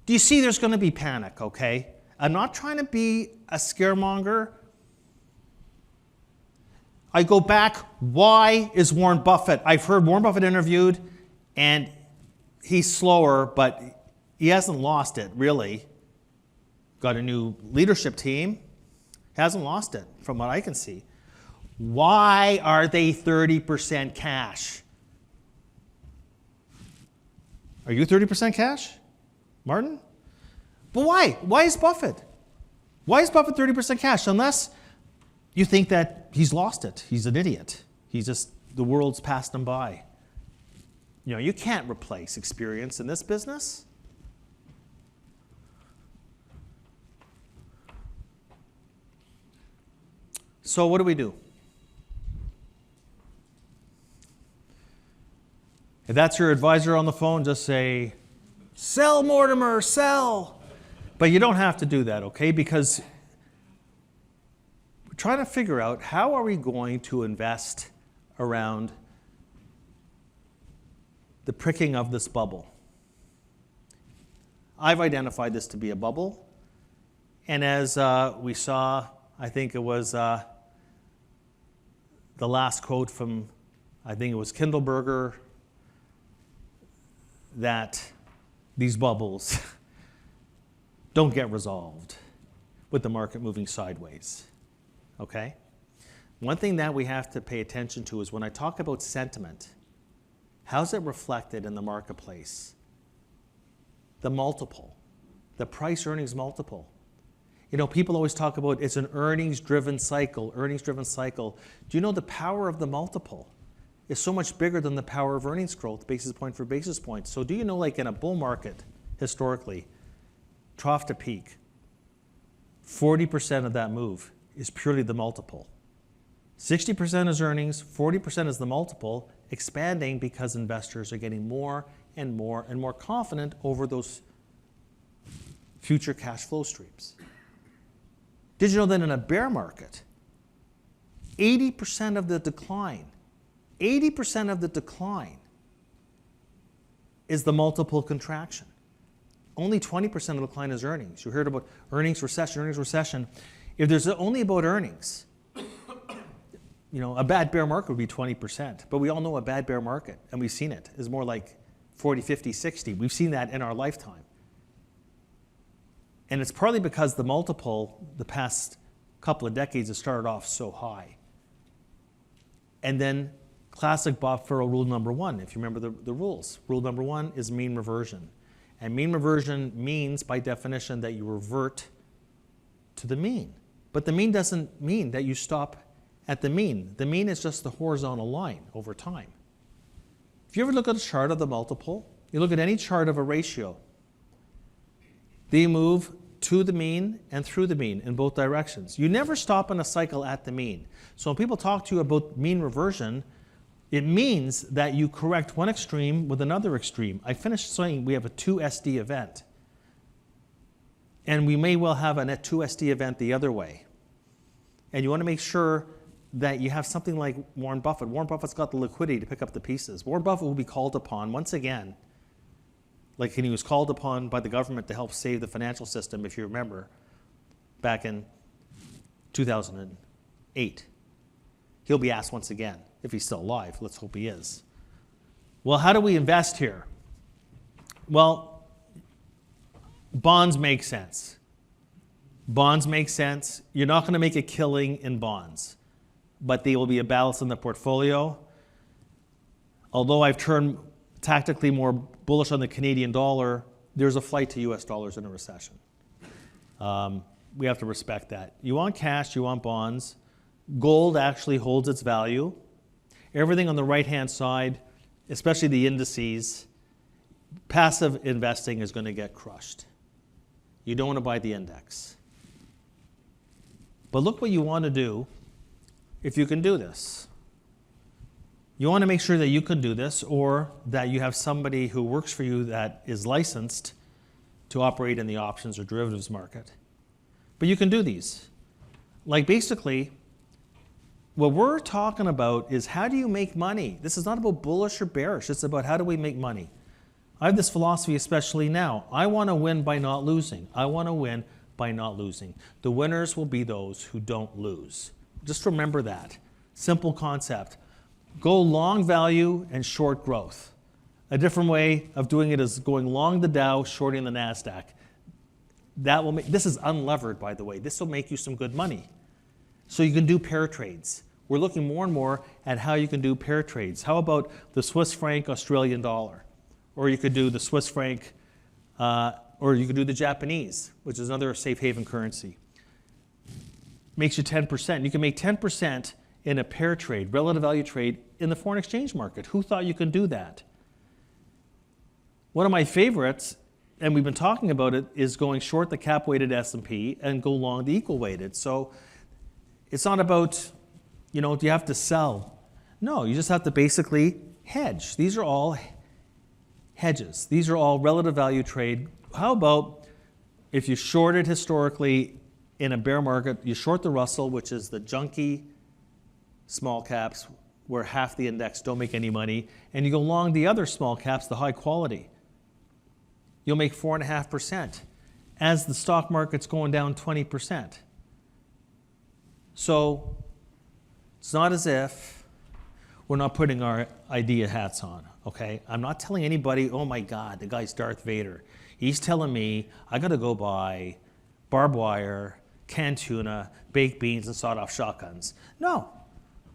Do you see there's going to be panic, okay? I'm not trying to be a scaremonger. I go back, why is Warren Buffett? I've heard Warren Buffett interviewed, and he's slower, but he hasn't lost it, really. Got a new leadership team. Hasn't lost it, from what I can see. Why are they 30% cash? Are you 30% cash, Martin? But why? Why is Buffett? Why is Buffett 30% cash? Unless you think that he's lost it. He's an idiot. He's just, the world's passed him by. You can't replace experience in this business. So what do we do? If that's your advisor on the phone, just say, sell, Mortimer, sell. But you don't have to do that, okay? Because we're trying to figure out how are we going to invest around the pricking of this bubble. I've identified this to be a bubble. And as we saw, I think it was the last quote from, I think it was Kindleberger, that these bubbles don't get resolved with the market moving sideways, okay? One thing that we have to pay attention to is when I talk about sentiment, how's it reflected in the marketplace? The multiple, the price-earnings multiple. You know, people always talk about it's an earnings-driven cycle, earnings-driven cycle. Do you know the power of the multiple is so much bigger than the power of earnings growth, basis point for basis point? So do you know, like in a bull market, historically, trough to peak, 40% of that move is purely the multiple. 60% is earnings, 40% is the multiple, expanding because investors are getting more and more and more confident over those future cash flow streams. Did you know that in a bear market, 80% of the decline, 80% of the decline is the multiple contraction. Only 20% of the decline is earnings. You heard about earnings recession, earnings recession. If there's only about earnings, you know, a bad bear market would be 20%. But we all know a bad bear market, and we've seen it, is more like 40, 50, 60. We've seen that in our lifetime. And it's partly because the multiple, the past couple of decades, has started off so high. And then classic Bob Farrell rule number one, if you remember the rules. Rule number one is mean reversion. And mean reversion means, by definition, that you revert to the mean. But the mean doesn't mean that you stop at the mean. The mean is just the horizontal line over time. If you ever look at a chart of the multiple, you look at any chart of a ratio, they move to the mean and through the mean in both directions. You never stop in a cycle at the mean. So when people talk to you about mean reversion, it means that you correct one extreme with another extreme. I finished saying we have a 2SD event. And we may well have a 2SD event the other way. And you want to make sure that you have something like Warren Buffett. Warren Buffett's got the liquidity to pick up the pieces. Warren Buffett will be called upon once again, like he was called upon by the government to help save the financial system, if you remember, back in 2008. He'll be asked once again, if he's still alive. Let's hope he is. Well, how do we invest here? Well, bonds make sense. Bonds make sense. You're not going to make a killing in bonds, but they will be a balance in the portfolio. Although I've turned tactically more bullish on the Canadian dollar, there's a flight to US dollars in a recession. We have to respect that. You want cash, you want bonds. Gold actually holds its value. Everything on the right-hand side, especially the indices, passive investing is going to get crushed. You don't want to buy the index. But look what you want to do if you can do this. You want to make sure that you can do this, or that you have somebody who works for you that is licensed to operate in the options or derivatives market. But you can do these. Like basically, what we're talking about is how do you make money? This is not about bullish or bearish. It's about how do we make money. I have this philosophy, especially now. I want to win by not losing. I want to win by not losing. The winners will be those who don't lose. Just remember that. Simple concept. Go long value and short growth. A different way of doing it is going long the Dow, shorting the NASDAQ. That will make, this is unlevered, by the way. This will make you some good money. So you can do pair trades. We're looking more and more at how you can do pair trades. How about the Swiss franc Australian dollar? Or you could do the Swiss franc, or you could do the Japanese, which is another safe haven currency. Makes you 10%. You can make 10% in a pair trade, relative value trade, in the foreign exchange market. Who thought you could do that? One of my favorites, and we've been talking about it, is going short the cap-weighted S&P and go long the equal-weighted. So it's not about, you know, do you have to sell? No, you just have to basically hedge. These are all hedges. These are all relative value trade. How about if you shorted historically in a bear market, you short the Russell, which is the junky small caps where half the index don't make any money, and you go long the other small caps, the high quality, you'll make 4.5% as the stock market's going down 20%. So it's not as if we're not putting our idea hats on, okay? I'm not telling anybody, oh my God, the guy's Darth Vader. He's telling me I gotta go buy barbed wire, canned tuna, baked beans, and sawed-off shotguns. No,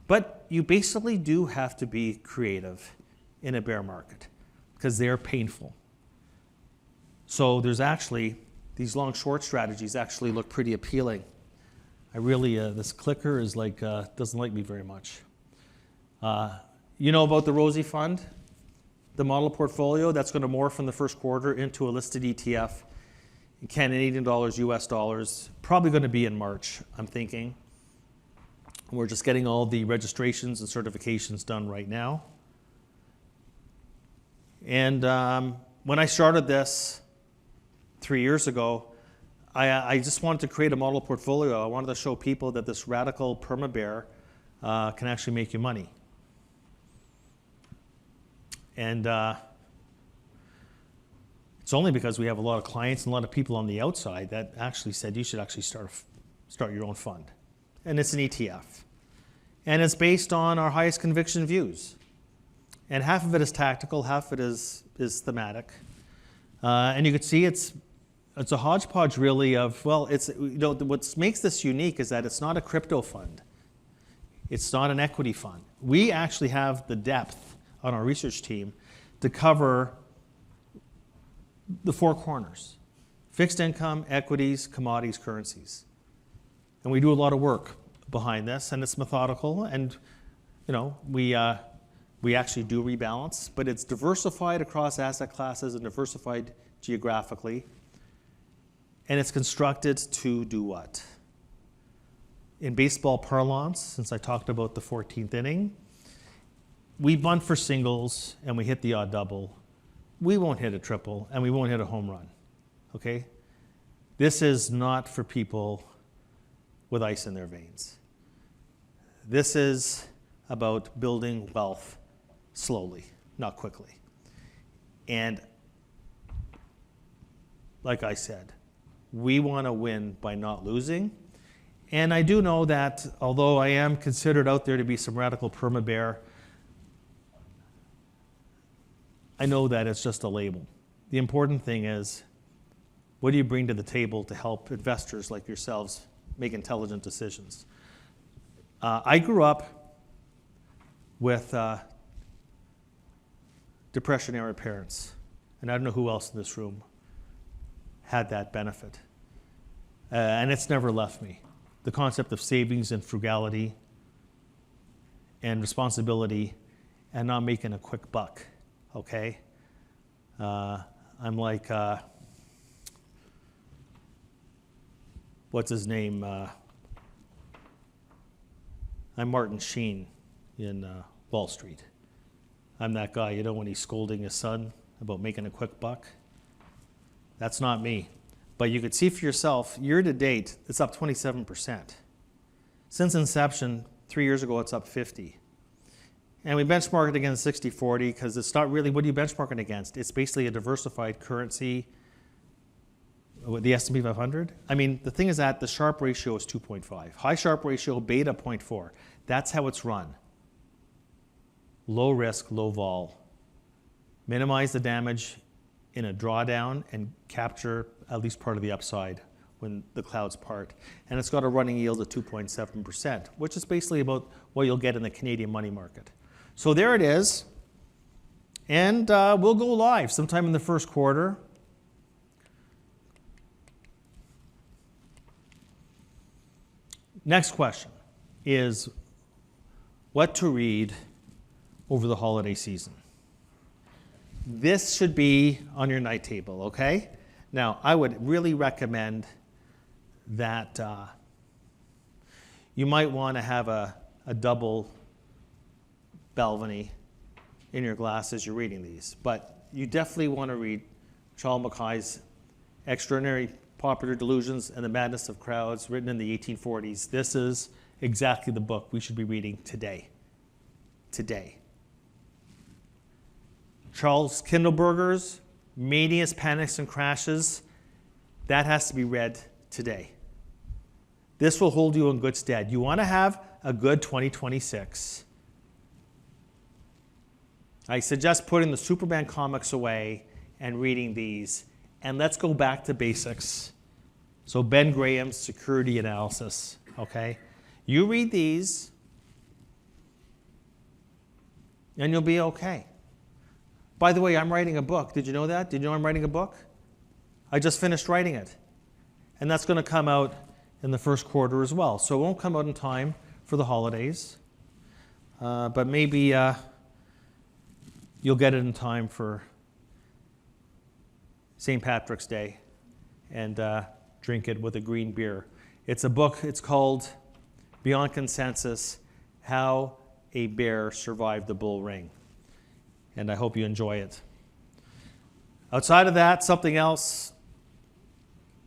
but you basically do have to be creative in a bear market because they're painful. So there's actually, these long-short strategies actually look pretty appealing. I really, this clicker is like, doesn't like me very much. You know about the Rosie Fund, the model portfolio that's going to morph in the first quarter into a listed ETF, Canadian dollars, US dollars, probably going to be in March, I'm thinking. We're just getting all the registrations and certifications done right now. And when I started this 3 years ago, I just wanted to create a model portfolio. I wanted to show people that this radical perma-bear can actually make you money. And it's only because we have a lot of clients and a lot of people on the outside that actually said you should actually start your own fund. And it's an ETF. And it's based on our highest conviction views. And half of it is tactical, half of it is thematic. And you can see it's a hodgepodge really of, well, what makes this unique is that it's not a crypto fund. It's not an equity fund. We actually have the depth on our research team to cover the four corners: fixed income, equities, commodities, currencies. And we do a lot of work behind this, and it's methodical, and we actually do rebalance, but it's diversified across asset classes and diversified geographically. And it's constructed to do what? In baseball parlance, since I talked about the 14th inning, we bunt for singles and we hit the odd double. We won't hit a triple and we won't hit a home run, okay? This is not for people with ice in their veins. This is about building wealth slowly, not quickly. And like I said, we want to win by not losing. And I do know that although I am considered out there to be some radical perma-bear, I know that it's just a label. The important thing is, what do you bring to the table to help investors like yourselves make intelligent decisions? I grew up with Depression-era parents, and I don't know who else in this room had that benefit. And it's never left me. The concept of savings and frugality and responsibility and not making a quick buck, okay? I'm like, what's his name? I'm Martin Sheen in Wall Street. I'm that guy, when he's scolding his son about making a quick buck. That's not me. But you could see for yourself, year to date, it's up 27%. Since inception, 3 years ago, it's up 50. And we benchmark it against 60-40 because it's not really, what are you benchmarking against? It's basically a diversified currency, the S&P 500. I mean, the thing is that the Sharpe ratio is 2.5. High Sharpe ratio, beta 0.4. That's how it's run. Low risk, low vol. Minimize the damage in a drawdown and capture at least part of the upside when the clouds part. And it's got a running yield of 2.7%, which is basically about what you'll get in the Canadian money market. So there it is. And we'll go live sometime in the first quarter. Next question is what to read over the holiday season. This should be on your night table, okay? Now, I would really recommend that you might want to have a double Balvenie in your glass as you're reading these. But you definitely want to read Charles Mackay's Extraordinary Popular Delusions and the Madness of Crowds, written in the 1840s. This is exactly the book we should be reading today. today. Charles Kindleberger's Manias, Panics, and Crashes, that has to be read today. This will hold you in good stead. You want to have a good 2026. I suggest putting the Superman comics away and reading these. And let's go back to basics. So Ben Graham's security analysis, okay? You read these, and you'll be okay. By the way, I'm writing a book. Did you know that? Did you know I'm writing a book? I just finished writing it. And that's going to come out in the first quarter as well. So it won't come out in time for the holidays. But maybe you'll get it in time for St. Patrick's Day and drink it with a green beer. It's a book. It's called Beyond Consensus, How a Bear Survived the Bull Ring. And I hope you enjoy it. Outside of that, something else,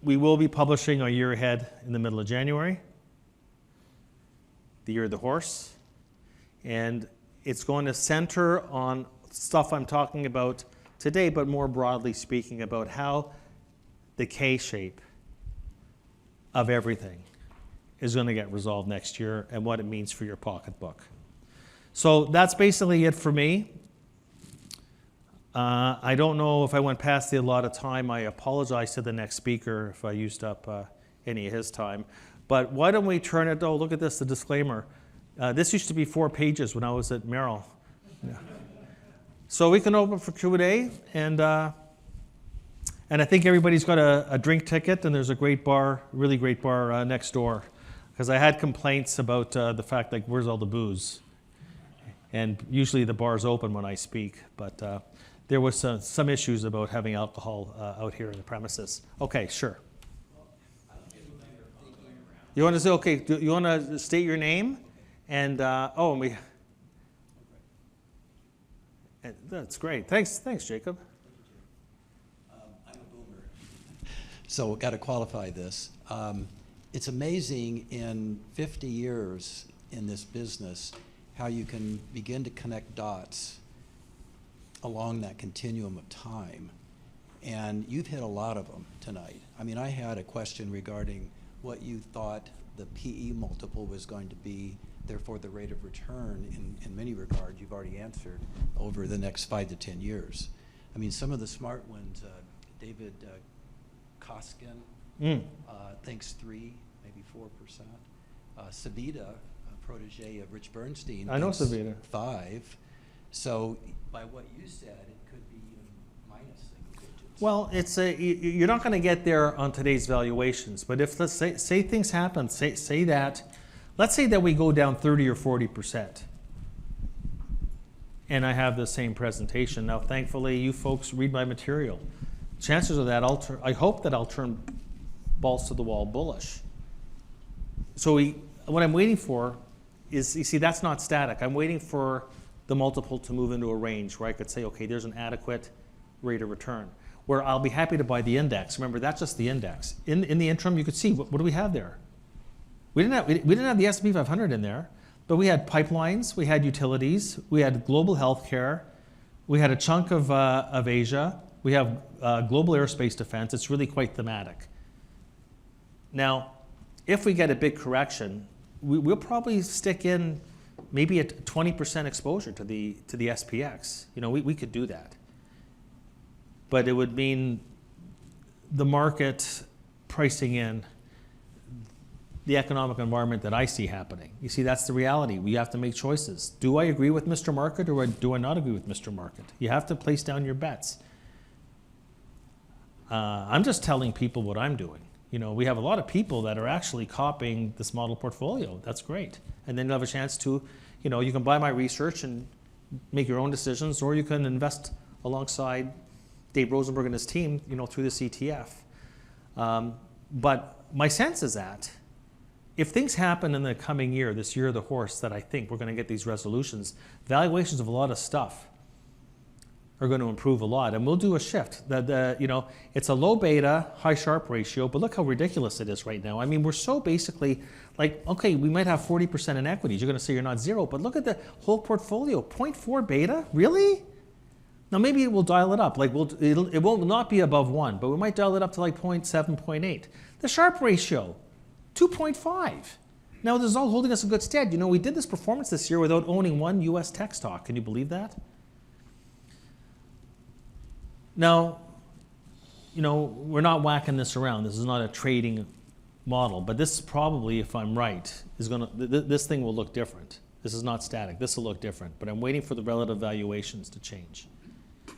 we will be publishing our year ahead in the middle of January, the year of the horse. And it's going to center on stuff I'm talking about today, but more broadly speaking about how the K-shape of everything is going to get resolved next year and what it means for your pocketbook. So that's basically it for me. I don't know if I went past the allotted time. I apologize to the next speaker if I used up any of his time. But why don't we turn it, oh, look at this, the disclaimer. This used to be 4 pages when I was at Merrill. Yeah. So we can open for Q&A, and I think everybody's got a drink ticket, and there's a great bar, really great bar next door. Because I had complaints about the fact, like, where's all the booze? And usually the bar's open when I speak, but there was some issues about having alcohol out here in the premises. Okay, sure. You want to say, okay, you want to state your name? And, that's great. Thanks, Jacob. I'm a boomer, so got to qualify this. It's amazing in 50 years in this business how you can begin to connect dots along that continuum of time. And you've hit a lot of them tonight. I mean, I had a question regarding what you thought the PE multiple was going to be, therefore the rate of return in many regards you've already answered over the next 5 to 10 years. I mean, some of the smart ones, David Koskin thinks 3, maybe 4%. Savita, a protege of Rich Bernstein, I know Savita. 5. So by what you said, it could be even minus single digits. Well, you're not going to get there on today's valuations, but if, let's say things happen, say that, let's say that we go down 30 or 40%, and I have the same presentation. Now, thankfully, you folks read my material. Chances are that I hope that I'll turn balls to the wall bullish. So what I'm waiting for is, you see, that's not static. I'm waiting for the multiple to move into a range where I could say, okay, there's an adequate rate of return, where I'll be happy to buy the index. Remember, that's just the index. In the interim, you could see, what do we have there? We didn't have the S&P 500 in there, but we had pipelines, we had utilities, we had global healthcare, we had a chunk of Asia, we have global aerospace defense. It's really quite thematic. Now, if we get a big correction, we'll probably stick in maybe a 20% exposure to the SPX. You know, we could do that. But it would mean the market pricing in the economic environment that I see happening. You see, that's the reality. We have to make choices. Do I agree with Mr. Market or do I not agree with Mr. Market? You have to place down your bets. I'm just telling people what I'm doing. You know, we have a lot of people that are actually copying this model portfolio. That's great. And then you have a chance to, you know, you can buy my research and make your own decisions, or you can invest alongside Dave Rosenberg and his team, you know, through this ETF. But my sense is that if things happen in the coming year, this year of the horse, that I think we're going to get these resolutions, valuations of a lot of stuff are going to improve a lot, and we'll do a shift. It's a low beta, high Sharpe ratio, but look how ridiculous it is right now. I mean, we're so basically like, okay, we might have 40% in equities. You're going to say you're not zero, but look at the whole portfolio, 0.4 beta, really? Now maybe we'll dial it up. Like it will not be above 1, but we might dial it up to like 0.7, 0.8. The Sharpe ratio, 2.5. Now this is all holding us in good stead. You know, we did this performance this year without owning one U.S. tech stock. Can you believe that? Now, you know, we're not whacking this around. This is not a trading model, but this probably, if I'm right, is going to, this thing will look different. This is not static. This will look different, but I'm waiting for the relative valuations to change.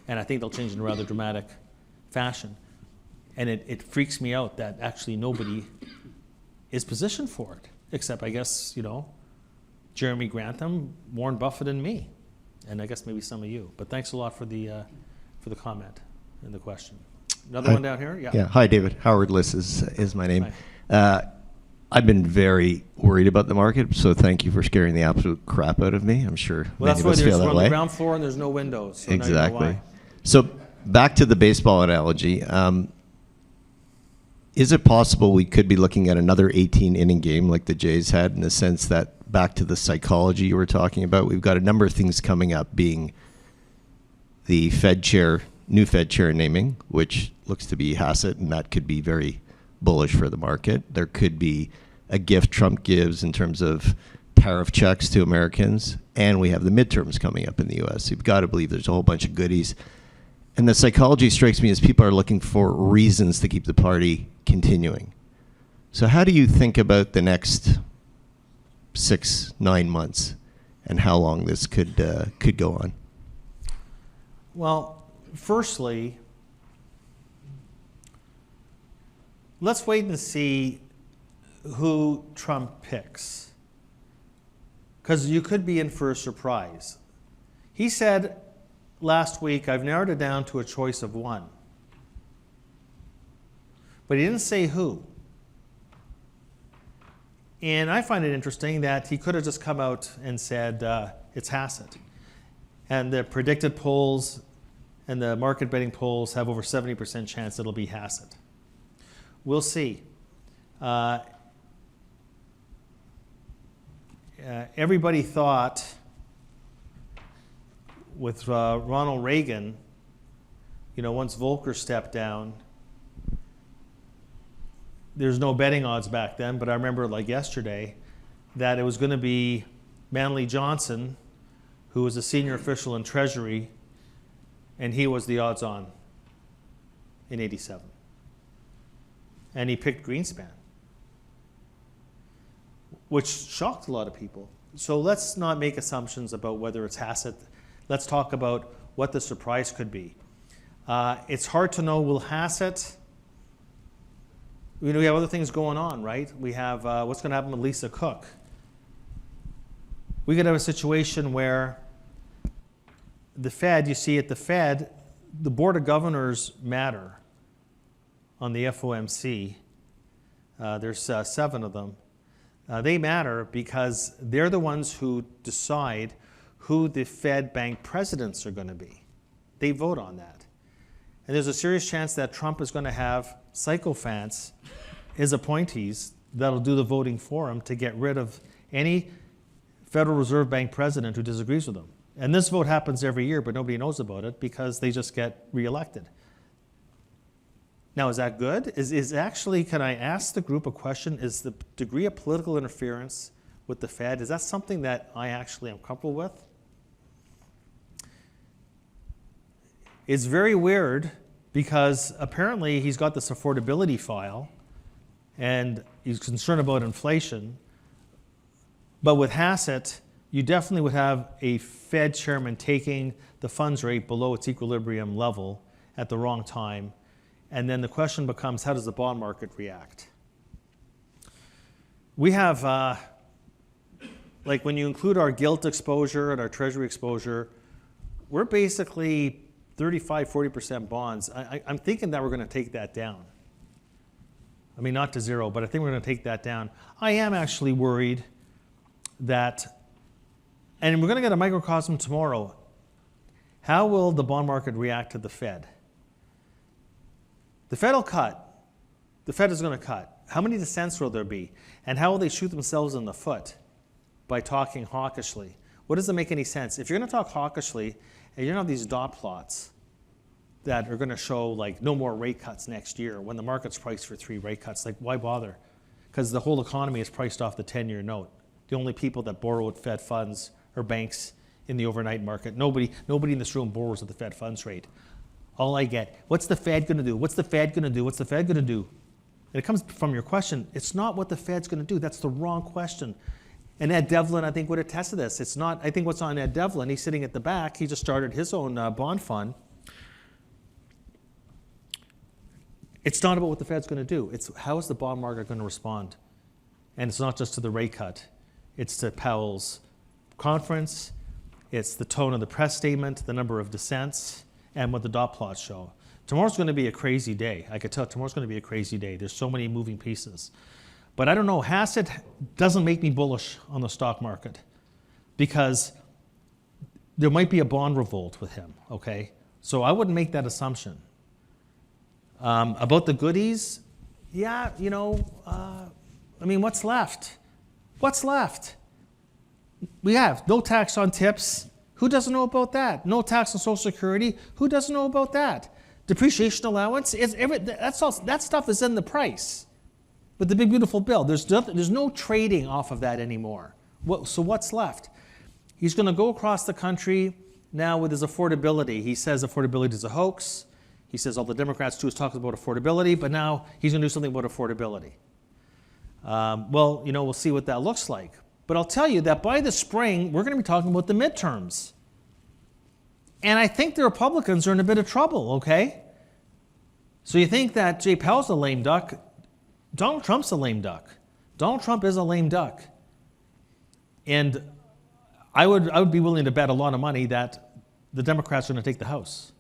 And I think they'll change in a rather dramatic fashion. And it freaks me out that actually nobody is positioned for it, except I guess, you know, Jeremy Grantham, Warren Buffett, and me. And I guess maybe some of you. But thanks a lot for the comment and the question. Another one down here? Yeah. Hi, David. Howard Liss is my name. I've been very worried about the market, so thank you for scaring the absolute crap out of me. I'm sure well, many of us feel that way. We're on the ground floor and there's no windows. So exactly. Now you know why. So back to the baseball analogy. Is it possible we could be looking at another 18-inning game like the Jays had, in the sense that, back to the psychology you were talking about, we've got a number of things coming up, being the new Fed chair naming, which looks to be Hassett, and that could be very bullish for the market. There could be a gift Trump gives in terms of tariff checks to Americans, and we have the midterms coming up in the U.S. You've got to believe there's a whole bunch of goodies. And the psychology strikes me as people are looking for reasons to keep the party continuing. So how do you think about the next 6-9 months and how long this could go on? Well, firstly, let's wait and see who Trump picks, because you could be in for a surprise. He said last week, I've narrowed it down to a choice of one. But he didn't say who. And I find it interesting that he could have just come out and said, it's Hassett. And the predicted polls and the market betting polls have over 70% chance it'll be Hassett. We'll see. Everybody thought with Ronald Reagan, you know, once Volcker stepped down, there's no betting odds back then, but I remember like yesterday that it was going to be Manley Johnson, who was a senior official in Treasury, and he was the odds-on in '87. And he picked Greenspan, which shocked a lot of people. So let's not make assumptions about whether it's Hassett. Let's talk about what the surprise could be. It's hard to know, will Hassett, you know, we have other things going on, right? We have what's going to happen with Lisa Cook. We could have a situation where the Fed, you see at the Fed, the Board of Governors matter on the FOMC. There's 7 of them. They matter because they're the ones who decide who the Fed bank presidents are going to be. They vote on that. And there's a serious chance that Trump is going to have sycophants, his appointees, that'll do the voting for him to get rid of any Federal Reserve Bank president who disagrees with him. And this vote happens every year, but nobody knows about it because they just get reelected. Now, is that good? Is actually, can I ask the group a question? Is the degree of political interference with the Fed, is that something that I actually am comfortable with? It's very weird because apparently he's got this affordability file and he's concerned about inflation. But with Hassett, you definitely would have a Fed chairman taking the funds rate below its equilibrium level at the wrong time. And then the question becomes, how does the bond market react? We have, like when you include our gilt exposure and our treasury exposure, we're basically 35, 40% bonds. I'm thinking that we're going to take that down. I mean, not to zero, but I think we're going to take that down. I am actually worried that, and we're going to get a microcosm tomorrow. How will the bond market react to the Fed? The Fed will cut. The Fed is going to cut. How many dissents will there be? And how will they shoot themselves in the foot by talking hawkishly? What does it make any sense? If you're going to talk hawkishly and you're going to have these dot plots that are going to show like no more rate cuts next year when the market's priced for 3 rate cuts, like why bother? Because the whole economy is priced off the 10-year note. The only people that borrow at Fed funds are banks in the overnight market. Nobody in this room borrows at the Fed funds rate. All I get, what's the Fed going to do? What's the Fed going to do? What's the Fed going to do? And it comes from your question. It's not what the Fed's going to do. That's the wrong question. And Ed Devlin, I think, would attest to this. It's not, I think what's on Ed Devlin, he's sitting at the back. He just started his own bond fund. It's not about what the Fed's going to do. It's how is the bond market going to respond? And it's not just to the rate cut. It's to Powell's conference. It's the tone of the press statement, the number of dissents, and what the dot plots show. Tomorrow's going to be a crazy day. I could tell tomorrow's going to be a crazy day. There's so many moving pieces. But I don't know, Hassett doesn't make me bullish on the stock market because there might be a bond revolt with him, okay? So I wouldn't make that assumption. About the goodies, yeah, you know, I mean, what's left? What's left? We have no tax on tips. Who doesn't know about that? No tax on Social Security. Who doesn't know about that? Depreciation allowance. That stuff is in the price. With the big beautiful bill, there's no trading off of that anymore. So what's left? He's going to go across the country now with his affordability. He says affordability is a hoax. He says all the Democrats do is talk about affordability, but now he's going to do something about affordability. Well, you know, we'll see what that looks like. But I'll tell you that by the spring, we're going to be talking about the midterms. And I think the Republicans are in a bit of trouble, okay? So you think that Jay Powell's a lame duck. Donald Trump's a lame duck. Donald Trump is a lame duck. And I would be willing to bet a lot of money that the Democrats are going to take the House.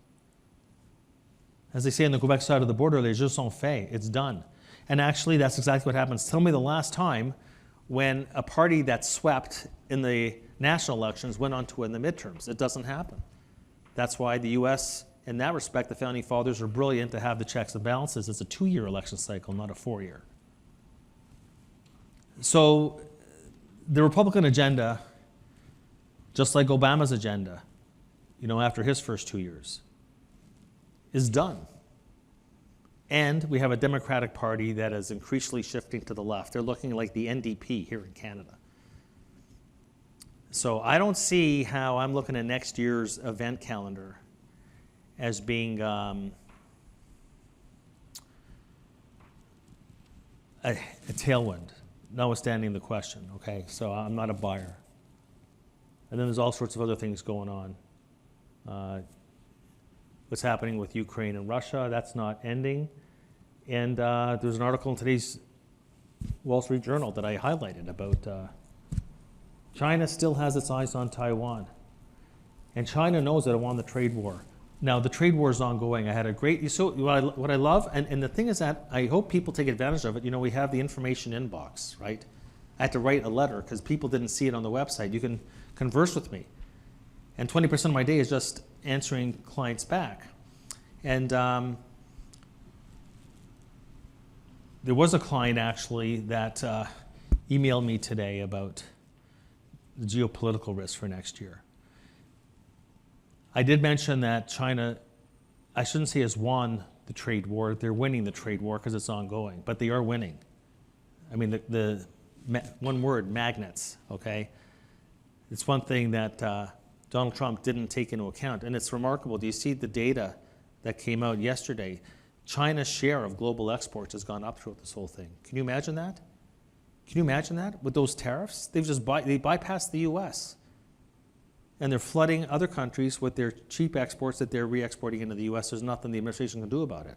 As they say on the Quebec side of the border, les jeux sont faits. It's done. And actually, that's exactly what happens. Tell me the last time when a party that swept in the national elections went on to win the midterms. It doesn't happen. That's why the U.S., in that respect, the Founding Fathers are brilliant to have the checks and balances. It's a 2-year election cycle, not a 4-year. So the Republican agenda, just like Obama's agenda, you know, after his first 2 years, is done. And we have a Democratic Party that is increasingly shifting to the left. They're looking like the NDP here in Canada. So I don't see how I'm looking at next year's event calendar as being a tailwind, notwithstanding the question, okay? So I'm not a buyer. And then there's all sorts of other things going on. What's happening with Ukraine and Russia, that's not ending. And there's an article in today's Wall Street Journal that I highlighted about China still has its eyes on Taiwan. And China knows that it won the trade war. Now, the trade war is ongoing. I had a great, so what I love, and the thing is that I hope people take advantage of it. You know, we have the information inbox, right? I had to write a letter because people didn't see it on the website. You can converse with me. And 20% of my day is just answering clients back. And there was a client actually that emailed me today about the geopolitical risk for next year. I did mention that China, I shouldn't say has won the trade war. They're winning the trade war because it's ongoing, but they are winning. I mean, one word, magnets, okay? It's one thing that Donald Trump didn't take into account, and it's remarkable. Do you see the data that came out yesterday? China's share of global exports has gone up throughout this whole thing. Can you imagine that? Can you imagine that with those tariffs? They bypassed the U.S. and they're flooding other countries with their cheap exports that they're re-exporting into the U.S. There's nothing the administration can do about it,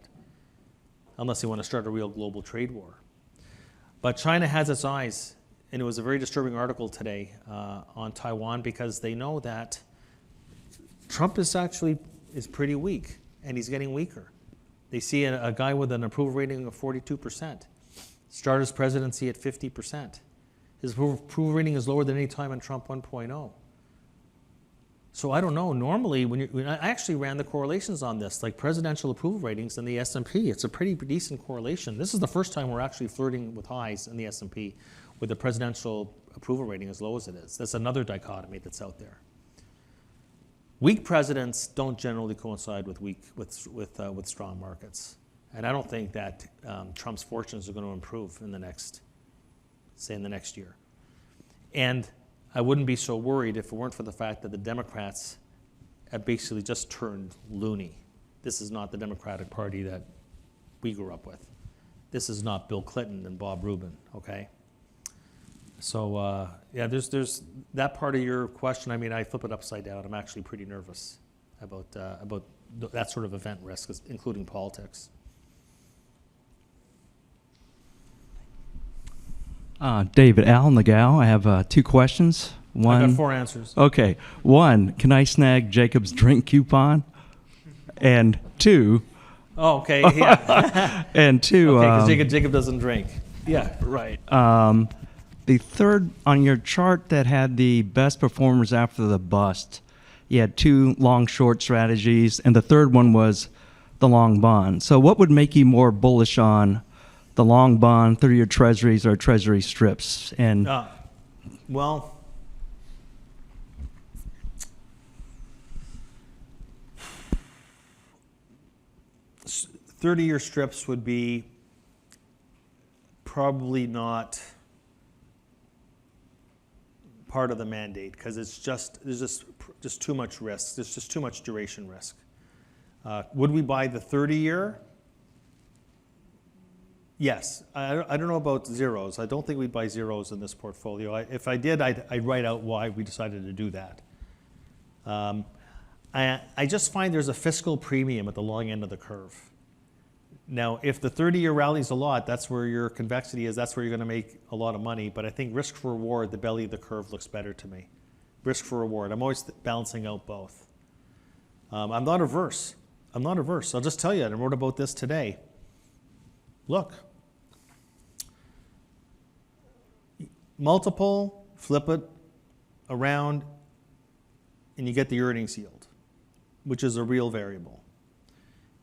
unless they want to start a real global trade war. But China has its eyes, and it was a very disturbing article today on Taiwan because they know that Trump is pretty weak, and he's getting weaker. They see a guy with an approval rating of 42%. Started his presidency at 50%. His approval rating is lower than any time in Trump 1.0. So I don't know. Normally, when I actually ran the correlations on this, like presidential approval ratings in the S&P, it's a pretty decent correlation. This is the first time we're actually flirting with highs in the S&P with the presidential approval rating as low as it is. That's another dichotomy that's out there. Weak presidents don't generally coincide with strong markets, and I don't think that Trump's fortunes are going to improve in the next year. And I wouldn't be so worried if it weren't for the fact that the Democrats have basically just turned loony. This is not the Democratic Party that we grew up with. This is not Bill Clinton and Bob Rubin, okay? So, yeah, there's that part of your question. I mean, I flip it upside down. I'm actually pretty nervous about that sort of event risk, including politics. David, Al Nagao. I have 2 questions. One, I got 4 answers. Okay. 1, can I snag Jacob's drink coupon? And 2. Oh, okay, yeah. And 2. Okay, because Jacob doesn't drink. Yeah. Right. The third on your chart that had the best performers after the bust, you had 2 long-short strategies, and the third one was the long bond. So what would make you more bullish on the long bond, 30-year treasuries, or treasury strips? And well, $30-year strips would be probably not part of the mandate because there's just too much risk. There's just too much duration risk. Would we buy the 30-year? Yes. I don't know about zeros. I don't think we'd buy zeros in this portfolio. If I did, I'd write out why we decided to do that. I just find there's a fiscal premium at the long end of the curve. Now, if the 30-year rallies a lot, that's where your convexity is. That's where you're going to make a lot of money. But I think risk for reward, the belly of the curve looks better to me. Risk for reward. I'm always balancing out both. I'm not averse. I'll just tell you, and I wrote about this today. Look. Multiple, flip it around, and you get the earnings yield, which is a real variable.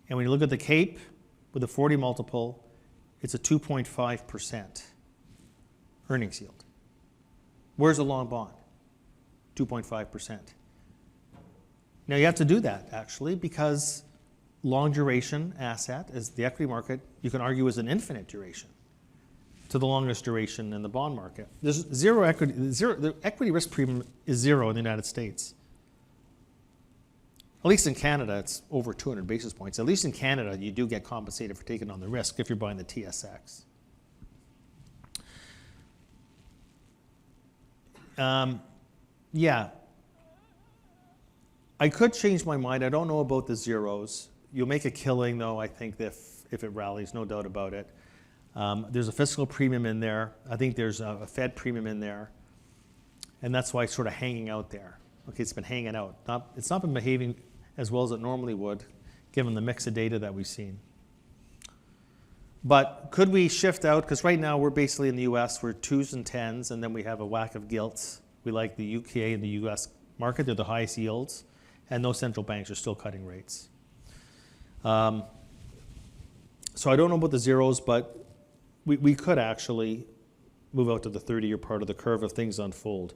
And when you look at the CAPE, with a 40 multiple, it's a 2.5% earnings yield. Where's a long bond? 2.5%. Now you have to do that actually because long duration asset is the equity market, you can argue is an infinite duration to the longest duration in the bond market. There's zero equity, the equity risk premium is 0 in the United States. At least in Canada, it's over 200 basis points. At least in Canada, you do get compensated for taking on the risk if you're buying the TSX. Yeah. I could change my mind. I don't know about the zeros. You'll make a killing, though, I think, if it rallies, no doubt about it. There's a fiscal premium in there. I think there's a Fed premium in there. And that's why it's sort of hanging out there. Okay, it's been hanging out. It's not been behaving as well as it normally would, given the mix of data that we've seen. But could we shift out? Because right now we're basically in the US, we're 2s and 10s, and then we have a whack of gilts. We like the UK and the US market, they're the highest yields, and no central banks are still cutting rates. So I don't know about the zeros, but we could actually move out to the 30-year part of the curve if things unfold.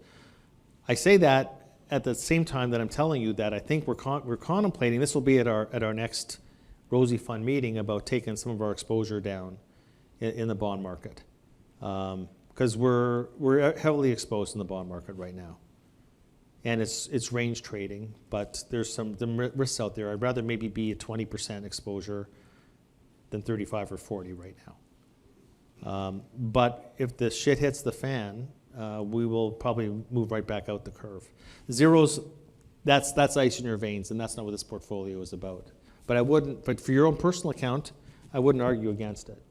I say that at the same time that I'm telling you that I think we're contemplating, this will be at our next Rosie Fund meeting, about taking some of our exposure down in the bond market. Because we're heavily exposed in the bond market right now. And it's range trading, but there's some risks out there. I'd rather maybe be at 20% exposure than 35 or 40 right now. But if the shit hits the fan, we will probably move right back out the curve. Zeros, that's ice in your veins, and that's not what this portfolio is about. But for your own personal account, I wouldn't argue against it.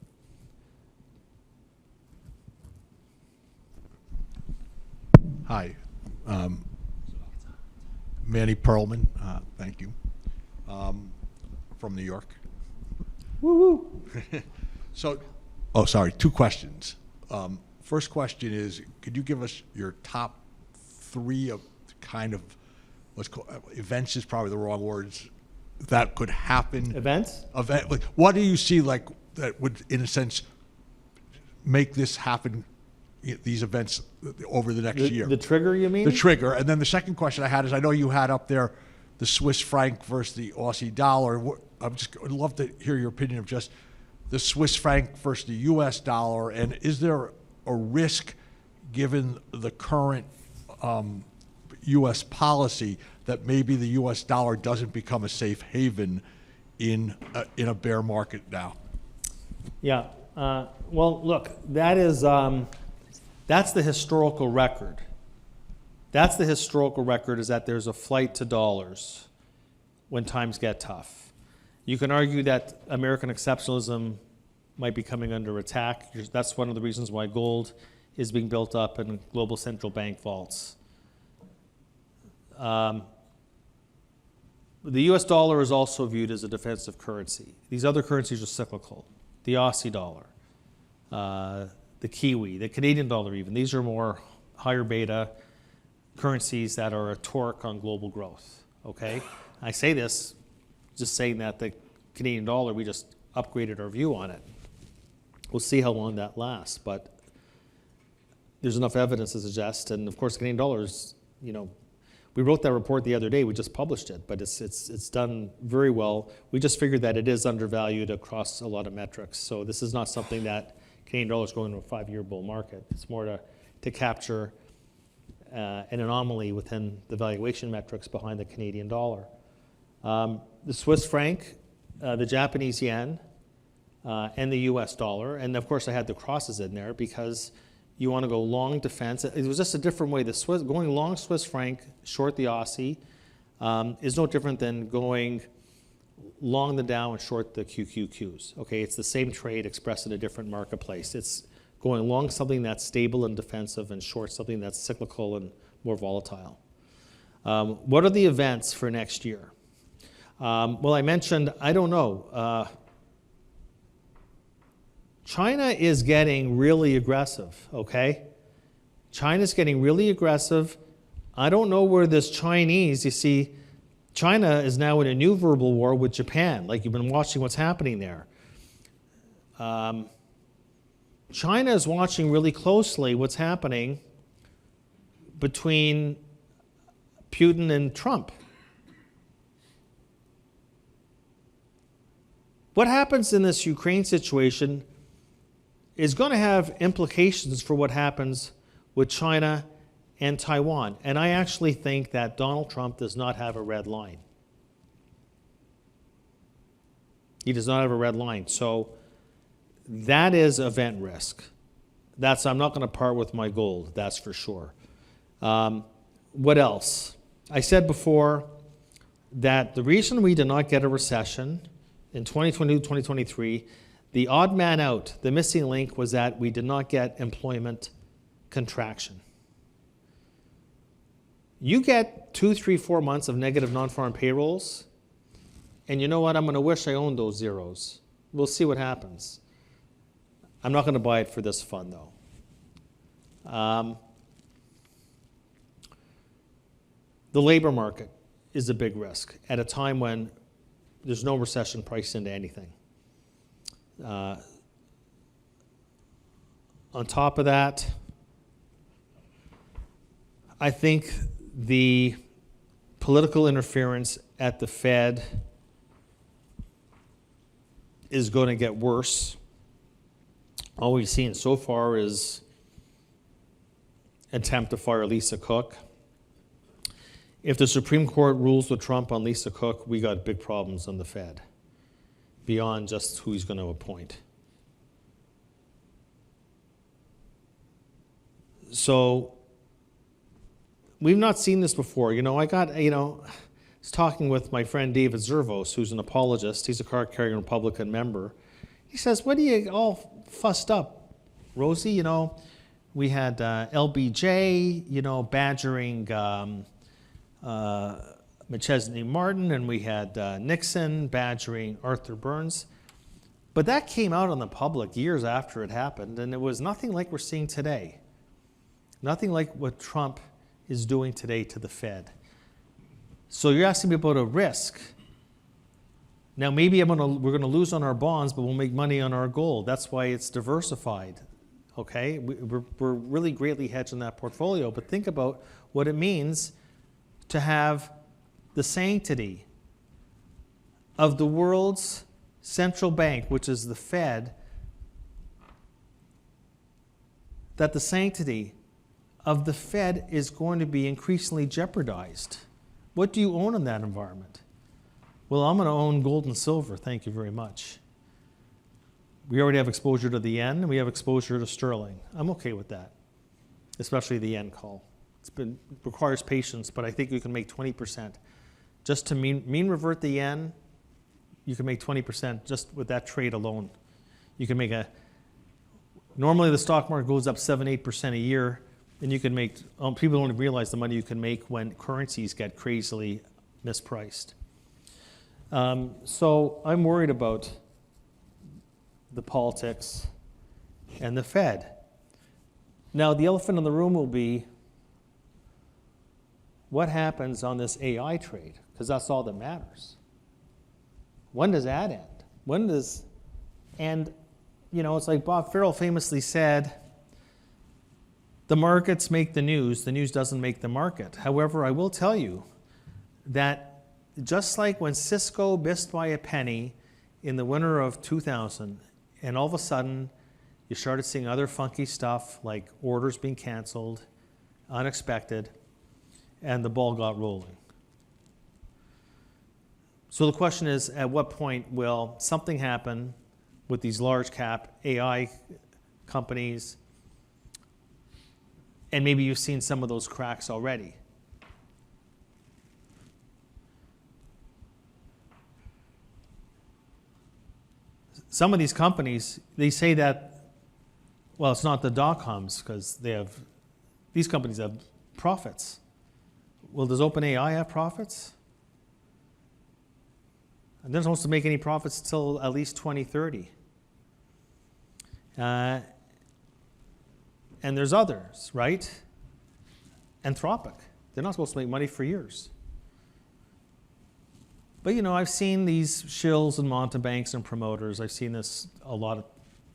Hi, Manny Perlman, thank you, from New York. Woo woo. So, oh, sorry, 2 questions. First question is, could you give us your top 3 of kind of events is probably the wrong words, that could happen? Events? Like, what do you see like that would, in a sense, make this happen, these events over the next year? The trigger, you mean? The trigger. And then the second question I had is, I know you had up there the Swiss franc versus the Aussie dollar. I'd love to hear your opinion of just the Swiss franc versus the U.S. dollar, and is there a risk, given the current U.S. policy, that maybe the U.S. dollar doesn't become a safe haven in a bear market now? Yeah. Well, look, that's the historical record. That's the historical record, is that there's a flight to dollars when times get tough. You can argue that American exceptionalism might be coming under attack. That's one of the reasons why gold is being built up in global central bank vaults. The US dollar is also viewed as a defensive currency. These other currencies are cyclical. The Aussie dollar, the Kiwi, the Canadian dollar even. These are more higher beta currencies that are a torque on global growth, okay? I say this just saying that the Canadian dollar, we just upgraded our view on it. We'll see how long that lasts, but there's enough evidence to suggest, and of course, Canadian dollars, you know, we wrote that report the other day, we just published it, but it's done very well. We just figured that it is undervalued across a lot of metrics, so this is not something that Canadian dollar is going to a 5-year bull market. It's more to capture an anomaly within the valuation metrics behind the Canadian dollar. The Swiss franc, the Japanese yen, and the US dollar, and of course I had the crosses in there because you want to go long defense. It was just a different way. Going long Swiss franc, short the Aussie, is no different than going long the Dow and short the QQQs. Okay, it's the same trade expressed in a different marketplace. It's going long something that's stable and defensive and short something that's cyclical and more volatile. What are the events for next year? Well, I mentioned, I don't know. China is getting really aggressive, okay? China's getting really aggressive. I don't know where this Chinese, you see, China is now in a new verbal war with Japan, like you've been watching what's happening there. China is watching really closely what's happening between Putin and Trump. What happens in this Ukraine situation is going to have implications for what happens with China and Taiwan. And I actually think that Donald Trump does not have a red line. He does not have a red line. So that is event risk. I'm not going to part with my gold, that's for sure. What else? I said before that the reason we did not get a recession in 2022, 2023, the odd man out, the missing link, was that we did not get employment contraction. You get 2, 3, 4 months of negative non-farm payrolls, and you know what? I'm going to wish I owned those zeros. We'll see what happens. I'm not going to buy it for this fund, though. The labor market is a big risk at a time when there's no recession priced into anything. On top of that, I think the political interference at the Fed is going to get worse. All we've seen so far is attempt to fire Lisa Cook. If the Supreme Court rules with Trump on Lisa Cook, we got big problems on the Fed, beyond just who he's going to appoint. So we've not seen this before. I was talking with my friend David Zervos, who's an apologist. He's a card-carrying Republican member. He says, what are you all fussed up, Rosie? We had LBJ, badgering McChesney Martin, and we had Nixon badgering Arthur Burns. But that came out on the public years after it happened, and it was nothing like we're seeing today. Nothing like what Trump is doing today to the Fed. So you're asking me about a risk. Now maybe we're going to lose on our bonds, but we'll make money on our gold. That's why it's diversified. Okay, we're really greatly hedged in that portfolio. But think about what it means to have the sanctity of the world's central bank, which is the Fed, that the sanctity of the Fed is going to be increasingly jeopardized. What do you own in that environment? Well, I'm going to own gold and silver, thank you very much. We already have exposure to the yen, and we have exposure to sterling. I'm okay with that, especially the yen call. Requires patience, but I think you can make 20%. Just to mean revert the yen, you can make 20% just with that trade alone. You can make normally the stock market goes up 7-8% a year, and you can make, people don't realize the money you can make when currencies get crazily mispriced. So I'm worried about the politics and the Fed. Now, the elephant in the room will be what happens on this AI trade, because that's all that matters. When does that end? And you know, it's like Bob Farrell famously said, the markets make the news doesn't make the market. However, I will tell you that just like when Cisco missed by a penny in the winter of 2000, and all of a sudden you started seeing other funky stuff like orders being canceled, unexpected, and the ball got rolling. So the question is, at what point will something happen with these large cap AI companies? And maybe you've seen some of those cracks already. Some of these companies, they say that, well, it's not the dot-coms because these companies have profits. Well, does OpenAI have profits? They're not supposed to make any profits until at least 2030. And there's others, right? Anthropic. They're not supposed to make money for years. But you know, I've seen these shills and mountebanks and promoters. I've seen this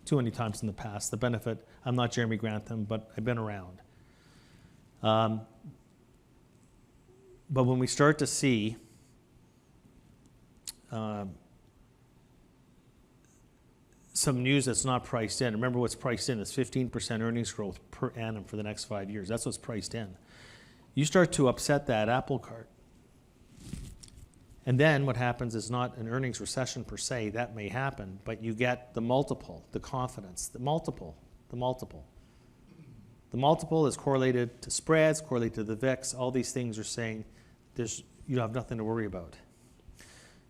too many times in the past. The benefit, I'm not Jeremy Grantham, but I've been around. But when we start to see some news that's not priced in, remember what's priced in is 15% earnings growth per annum for the next 5 years. That's what's priced in. You start to upset that apple cart. And then what happens is not an earnings recession per se, that may happen, but you get the multiple, the confidence, the multiple. The multiple is correlated to spreads, correlated to the VIX. All these things are saying you have nothing to worry about.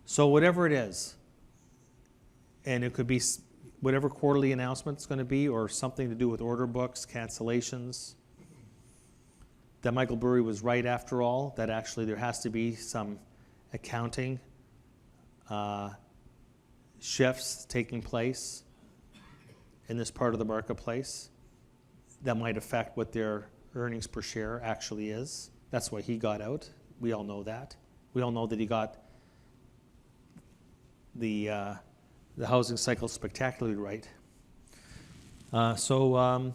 So whatever it is, and it could be whatever quarterly announcement it's going to be, or something to do with order books, cancellations, that Michael Burry was right after all, that actually there has to be some accounting shifts taking place in this part of the marketplace that might affect what their earnings per share actually is. That's why he got out. We all know that. We all know that he got the housing cycle spectacularly right. So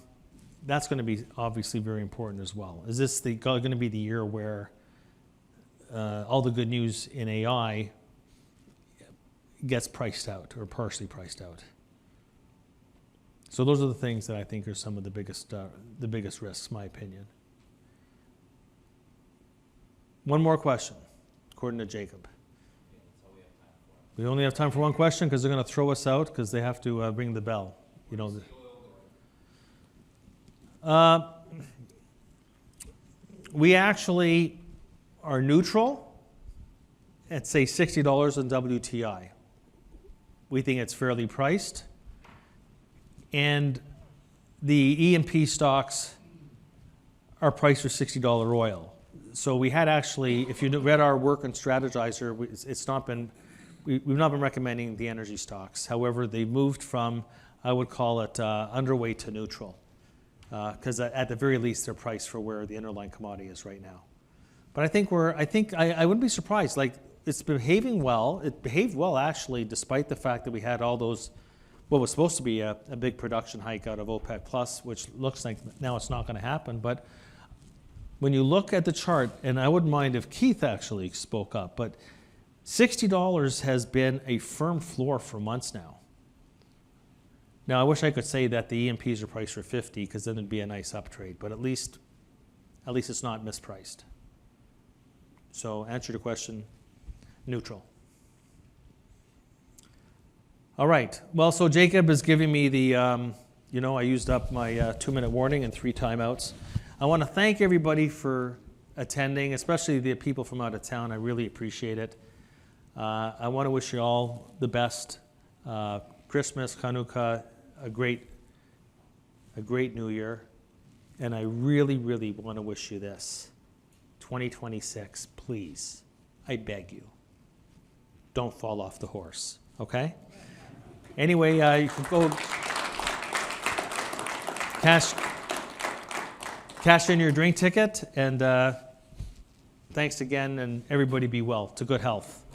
that's going to be obviously very important as well. Is this going to be the year where all the good news in AI gets priced out or partially priced out? So those are the things that I think are some of the biggest risks, in my opinion. One more question, according to Jacob. We only have time for one question because they're going to throw us out because they have to ring the bell. You know. We actually are neutral at, say, $60 on WTI. We think it's fairly priced. And the E&P stocks are priced for $60 oil. So we had actually, if you read our work on Strategizer, we've not been recommending the energy stocks. However, they moved from, I would call it underweight to neutral. Because at the very least, they're priced for where the underlying commodity is right now. But I wouldn't be surprised. Like, it's behaving well. It behaved well, actually, despite the fact that we had all those, what was supposed to be a big production hike out of OPEC Plus, which looks like now it's not going to happen. But when you look at the chart, and I wouldn't mind if Keith actually spoke up, but $60 has been a firm floor for months now. Now, I wish I could say that the E&Ps are priced for 50, because then it'd be a nice uptrade, but at least it's not mispriced. So, answer to question, neutral. All right. Well, so Jacob is giving me the, I used up my 2-minute warning and 3 timeouts. I want to thank everybody for attending, especially the people from out of town. I really appreciate it. I want to wish you all the best. Christmas, Hanukkah, a great new year. And I really, really want to wish you this. 2026, please, I beg you, don't fall off the horse, okay? Anyway, you can go cash in your drink ticket, and thanks again, and everybody be well, to good health.